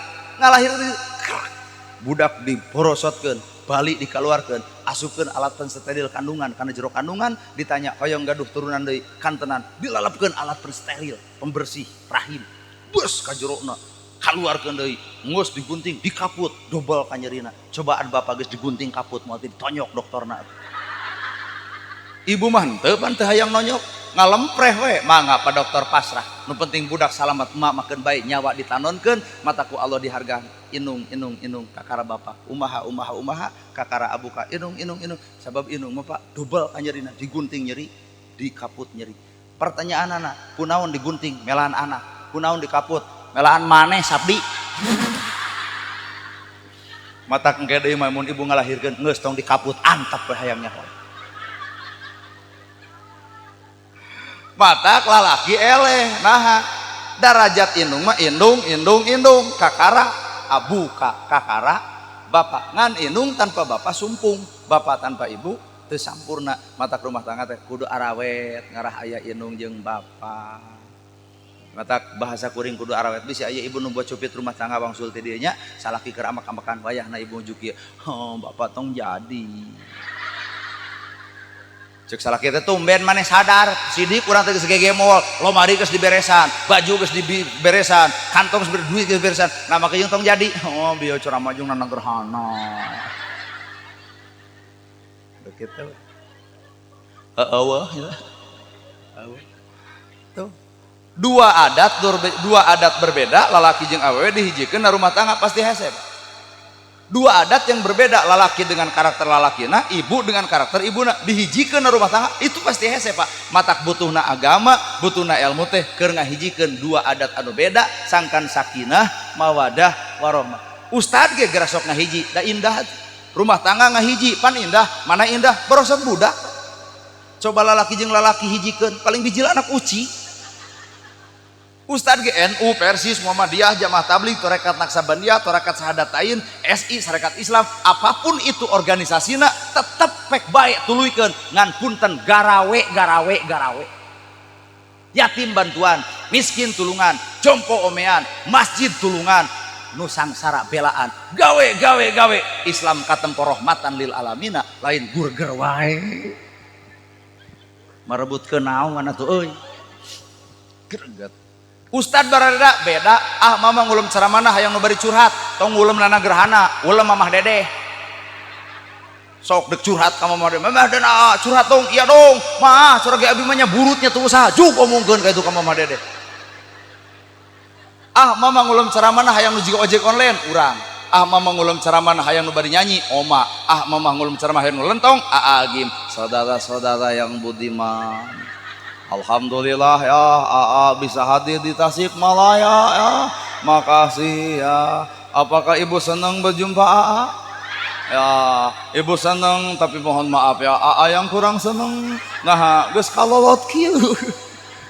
krak budak diborosotkeun balik dikeluarkan asupkan alat pensteril kandungan karena jero kandungan ditanya hoyong gaduh turunan deui kantenan dilalapkeun alat pensteril pembersih rahim bus ka jerona kaluarkeun deui geus digunting dikaput dobel ka nyerina cobaan bapak geus digunting kaput moal ditonyok dokterna ibu mah henteu pan teu hayang nonyok ngalempreh we mangga pa dokter pasrah nu penting budak salamat emak makeun bae nyawa ditanonkeun mataku Allah dihargaan inung kakara bapak umaha kakara abuka inung sabab inung mah Pak dobel ka nyerina digunting nyeri dikaput nyeri pertanyaan anak kunaon digunting melaan anak kunaon dikaput melaan maneh sabdi matak engke deui mah mun ibu ngalahirkeun geus tong dikaput antep we hayang nyaho matak lalaki eleh nah darajat inung mah indung kakara abuka kakara bapak ngan inung tanpa bapak sumpung bapak tanpa ibu teu sampurna matak rumah tangga teh kudu arawet ngarah aya inung jeung bapak matak bahasa kuring kudu arawet bisi aya ibu nu buat cupit rumah tangga wangsul teh dieu nya salaki keur amak-amakan wayahna ibu juk ieu bapak tong jadi cek salaki teh tumben maneh sadar sidik urang teh geus gegemol lomari geus diberesan baju geus diberesan kantong geus duit geus diberesan nah make jeung tong jadi oh bieu ceramah jeung nana gerhana kitu eueuh ya tuh dua adat berbeda lalaki jeung awewe dihijikeun na rumah tangga pasti hese. Dua adat yang berbeda lalaki dengan karakter lalakina ibu dengan karakter ibuna dihijikeun na rumah tangga itu pasti hese Pak matak butuhna agama butuhna ilmu teh keur ngahijikeun dua adat anu beda sangkan sakinah mawadah warahmah. Ustad ge geura sok ngahiji da indah rumah tangga ngahiji pan indah mana indah borosok budak coba lalaki jeung lalaki hijikeun paling bijil anak uci. Ustad GNU, Persis, Muhammadiyah, Jamaah Tabligh, Tarekat Naksabandiyah, Tarekat Sahadatain, SI, Sarekat Islam, apapun itu organisasina tetep pek baik tuluikeun ngan punten garawe. Yatim bantuan, miskin tulungan, jompo omean, masjid tulungan, nusangsara belaan, gawe. Islam katempo rahmatan lil alamina, lain gurger wae. Marebutkeun naon mana tuh euy. Greget. Ustad barada beda mama ngulum ceramana hayang nu bari curhat tong ngulum nana gerhana ulem mamah dedeh sok dek curhat ka mamah dedeh mamah dena curhat dong iya dong mah curah ge abi mah nya burutnya tuh usaha juk omongkeun ka itu ka mamah dedeh mama ngulum ceramana hayang nu jiga ojek online urang mama ngulum ceramana hayang nu bari nyanyi oma mama ngulum ceramana hayang nu lentong agim saudara-saudara yang budiman. Alhamdulillah ya bisa hadir di Tasikmalaya ya makasih ya apakah ibu senang berjumpa ya ibu senang tapi mohon maaf ya yang kurang senang nah geus kalolot kieu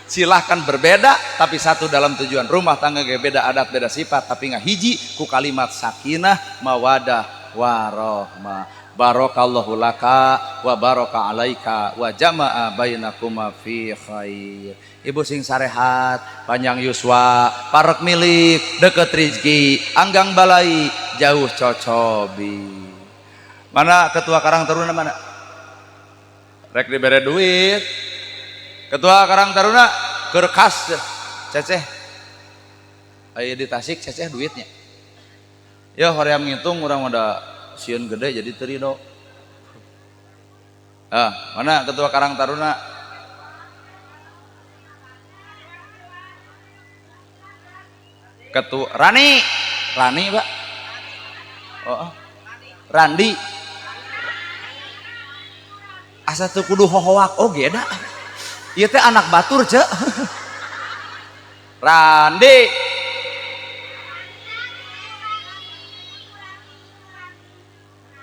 silahkan berbeda tapi satu dalam tujuan rumah tangga ge beda adat beda sifat tapi ngahiji ku kalimat sakinah mawadah warahmah. Barakallahu laka wa baraka alaika wa jama'a bainakuma fi khair. Ibu sing sarehat, panjang yuswa, parek milik, deket rizki, anggang balai, jauh cocobi. Mana ketua Karang Taruna mana? Rek dibere duit. Ketua Karang Taruna keur kas ceceh. Aya di Tasik ceceh duitnya. Ya hoream ngitung urang udah sieun gede jadi terido. Mana ketua Karang Taruna? Ketua Rani Pak. Randi. Asa teu kudu hohoak oge da. Ieu teh anak batur ce. Randi.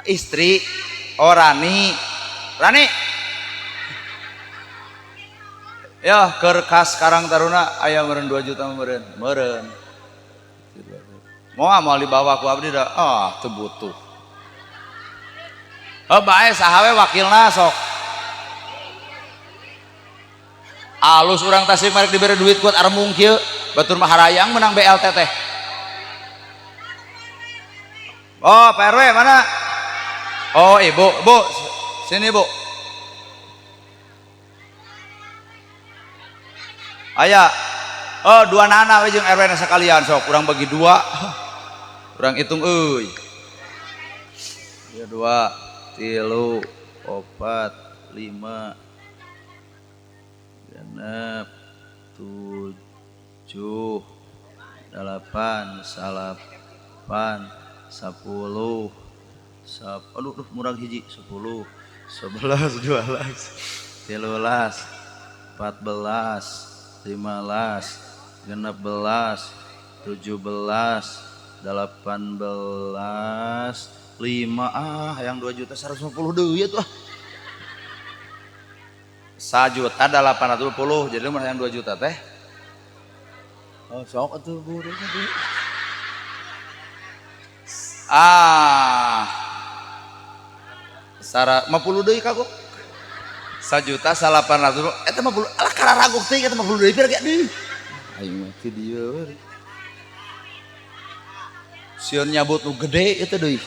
Istri Rani ya kerkas Karang Taruna aya meureun 2 juta meureun mau dibawa ku abdi dah teu butuh bae saha we wakilna sok alus urang Tasik merek dibere duit kuat armung kieu batur mah harayang menang BLT teh Pak RW mana ibu sini bu aya 2 nana we jeung RW na sakalian sok urang bagi 2 urang hitung euy ya 2 3 4 5 6 7 8 9 10 aduh murang hiji 10 11 12 13 14 15 16 17 18 5 yang 2 juta 150 deui atuh 1 juta 850 jadi mah yang 2 juta teh sok atuh Bu Sara 50 deui kagok 1 juta 800 eta 50 alah kararagok teh eta 50 deui pirang deui aing mah teu dieu sieun nyabut nu gede eta deui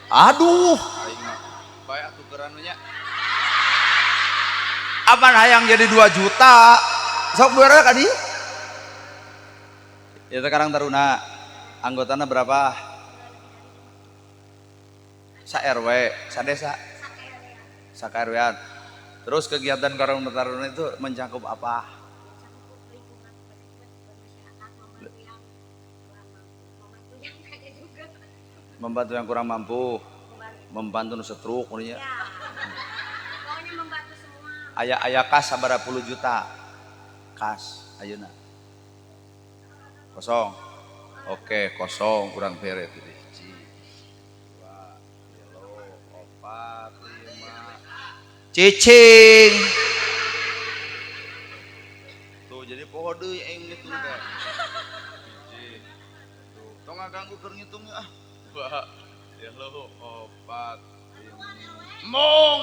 aduh aing mah bae atuh geuranunya Apaan hayang jadi 2 juta sok buarnya ka dieu. Ya sekarang taruna anggotana berapa? Sa RW, sa desa, sa KRW-an. Terus kegiatan Karang Taruna itu mencakup apa? Membantu yang kurang mampu, membantu nu setruk nya. Pokoknya membantu semua. Aya kas sabaraha puluh juta. Kas ayeuna. Kosong. Oke, kosong kurang bere teh. Cicing tuh jadi poho deui aing ngitung teh cicing tuh tong ngaganggu keur ngitung ah 2 3 4 5 mong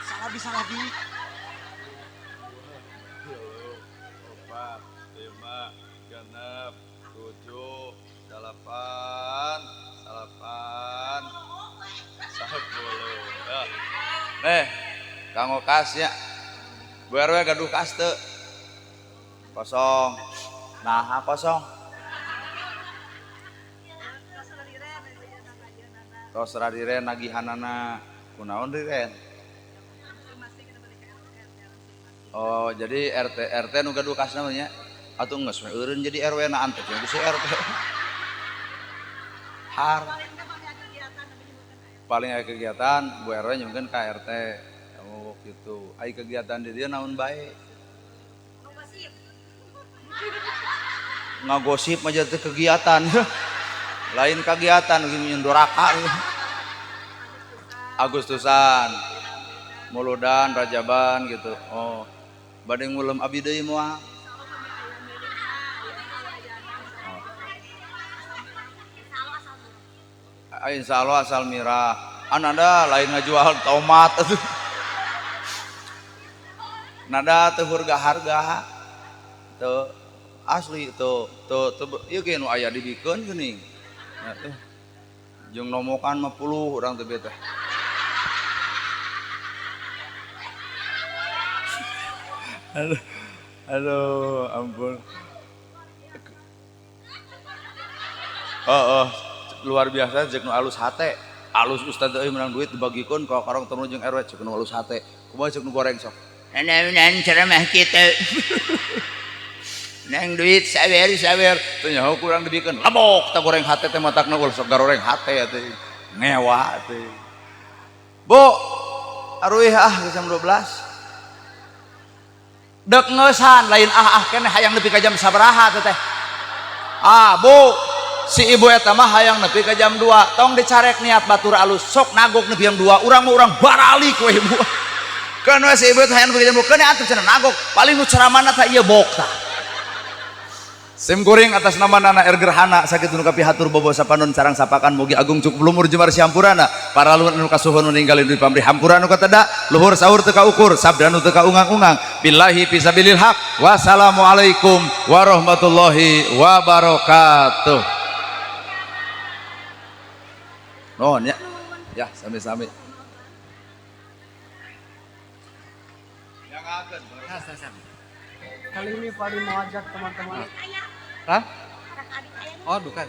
salah bisa lagi 4 5 6 7 8 10 kanggo kasnya Bu RW gaduh kas teu kosong nah kosong tos radiren nagihanana kunaon diren oh jadi RT nu gaduh kas namanya atuh geus we eureun jadi RW na antep yang si RT har paling aya kegiatan Bu RW nyungkeun ka RT oh gitu ai kegiatan di dieu naon bae ngagosip mah jadi kegiatan lain kegiatan gini doraka Agustusan Muludan Rajaban gitu oh bade ngulem abdi deui moal insya Allah asal mirah ananda lain ngajual tomat nada teu harga teu asli teu ieu ge nu aya dibikeun geuning jeung nomokan 50 urang teh teh aduh ampun luar biasa cek nu alus hate alus ustad euy menang duit dibagikeun ka karang taruna jeung RW cek nu alus hate kumaha cek nu goreng sok nan ceramah kitu nang duit sawer teu nyaho kurang dibikeun labok ta goreng hate teh matakna ulah sok garoreng hate teh ngewa teh Bu aruih jam 12 dek ngeusan lain keneh hayang nepi ka jam sabaraha teh Bu si ibu eta mah hayang nepi ka jam 2 tong dicarek niat batur alus sok nagok nepi jam 2 urang mah urang barali ku ibu kan we si ibu eta hayang nepi ka jam 2 keneh atuh cenah nagok paling nu ceramana tah ieu bok tah sim goreng atas nama Nana Ergerhana sakit nu kapihatur bobo sapanon sareng sapakan mugi agung cukup lumur jemar si hampurana para luhur nu kasuhun ninggalin di pamri hampurana nu kateda luhur sahur teu kaukur sabda nu teu kaungang-ungang billahi fisabilil haq wassalamualaikum warahmatullahi wabarakatuh. Nuhun ya sami-sami. Yang akan Kali ini Fadi mau ajak teman-teman. Ayah. Hah? Adik-adik ayah. Oh, bukan.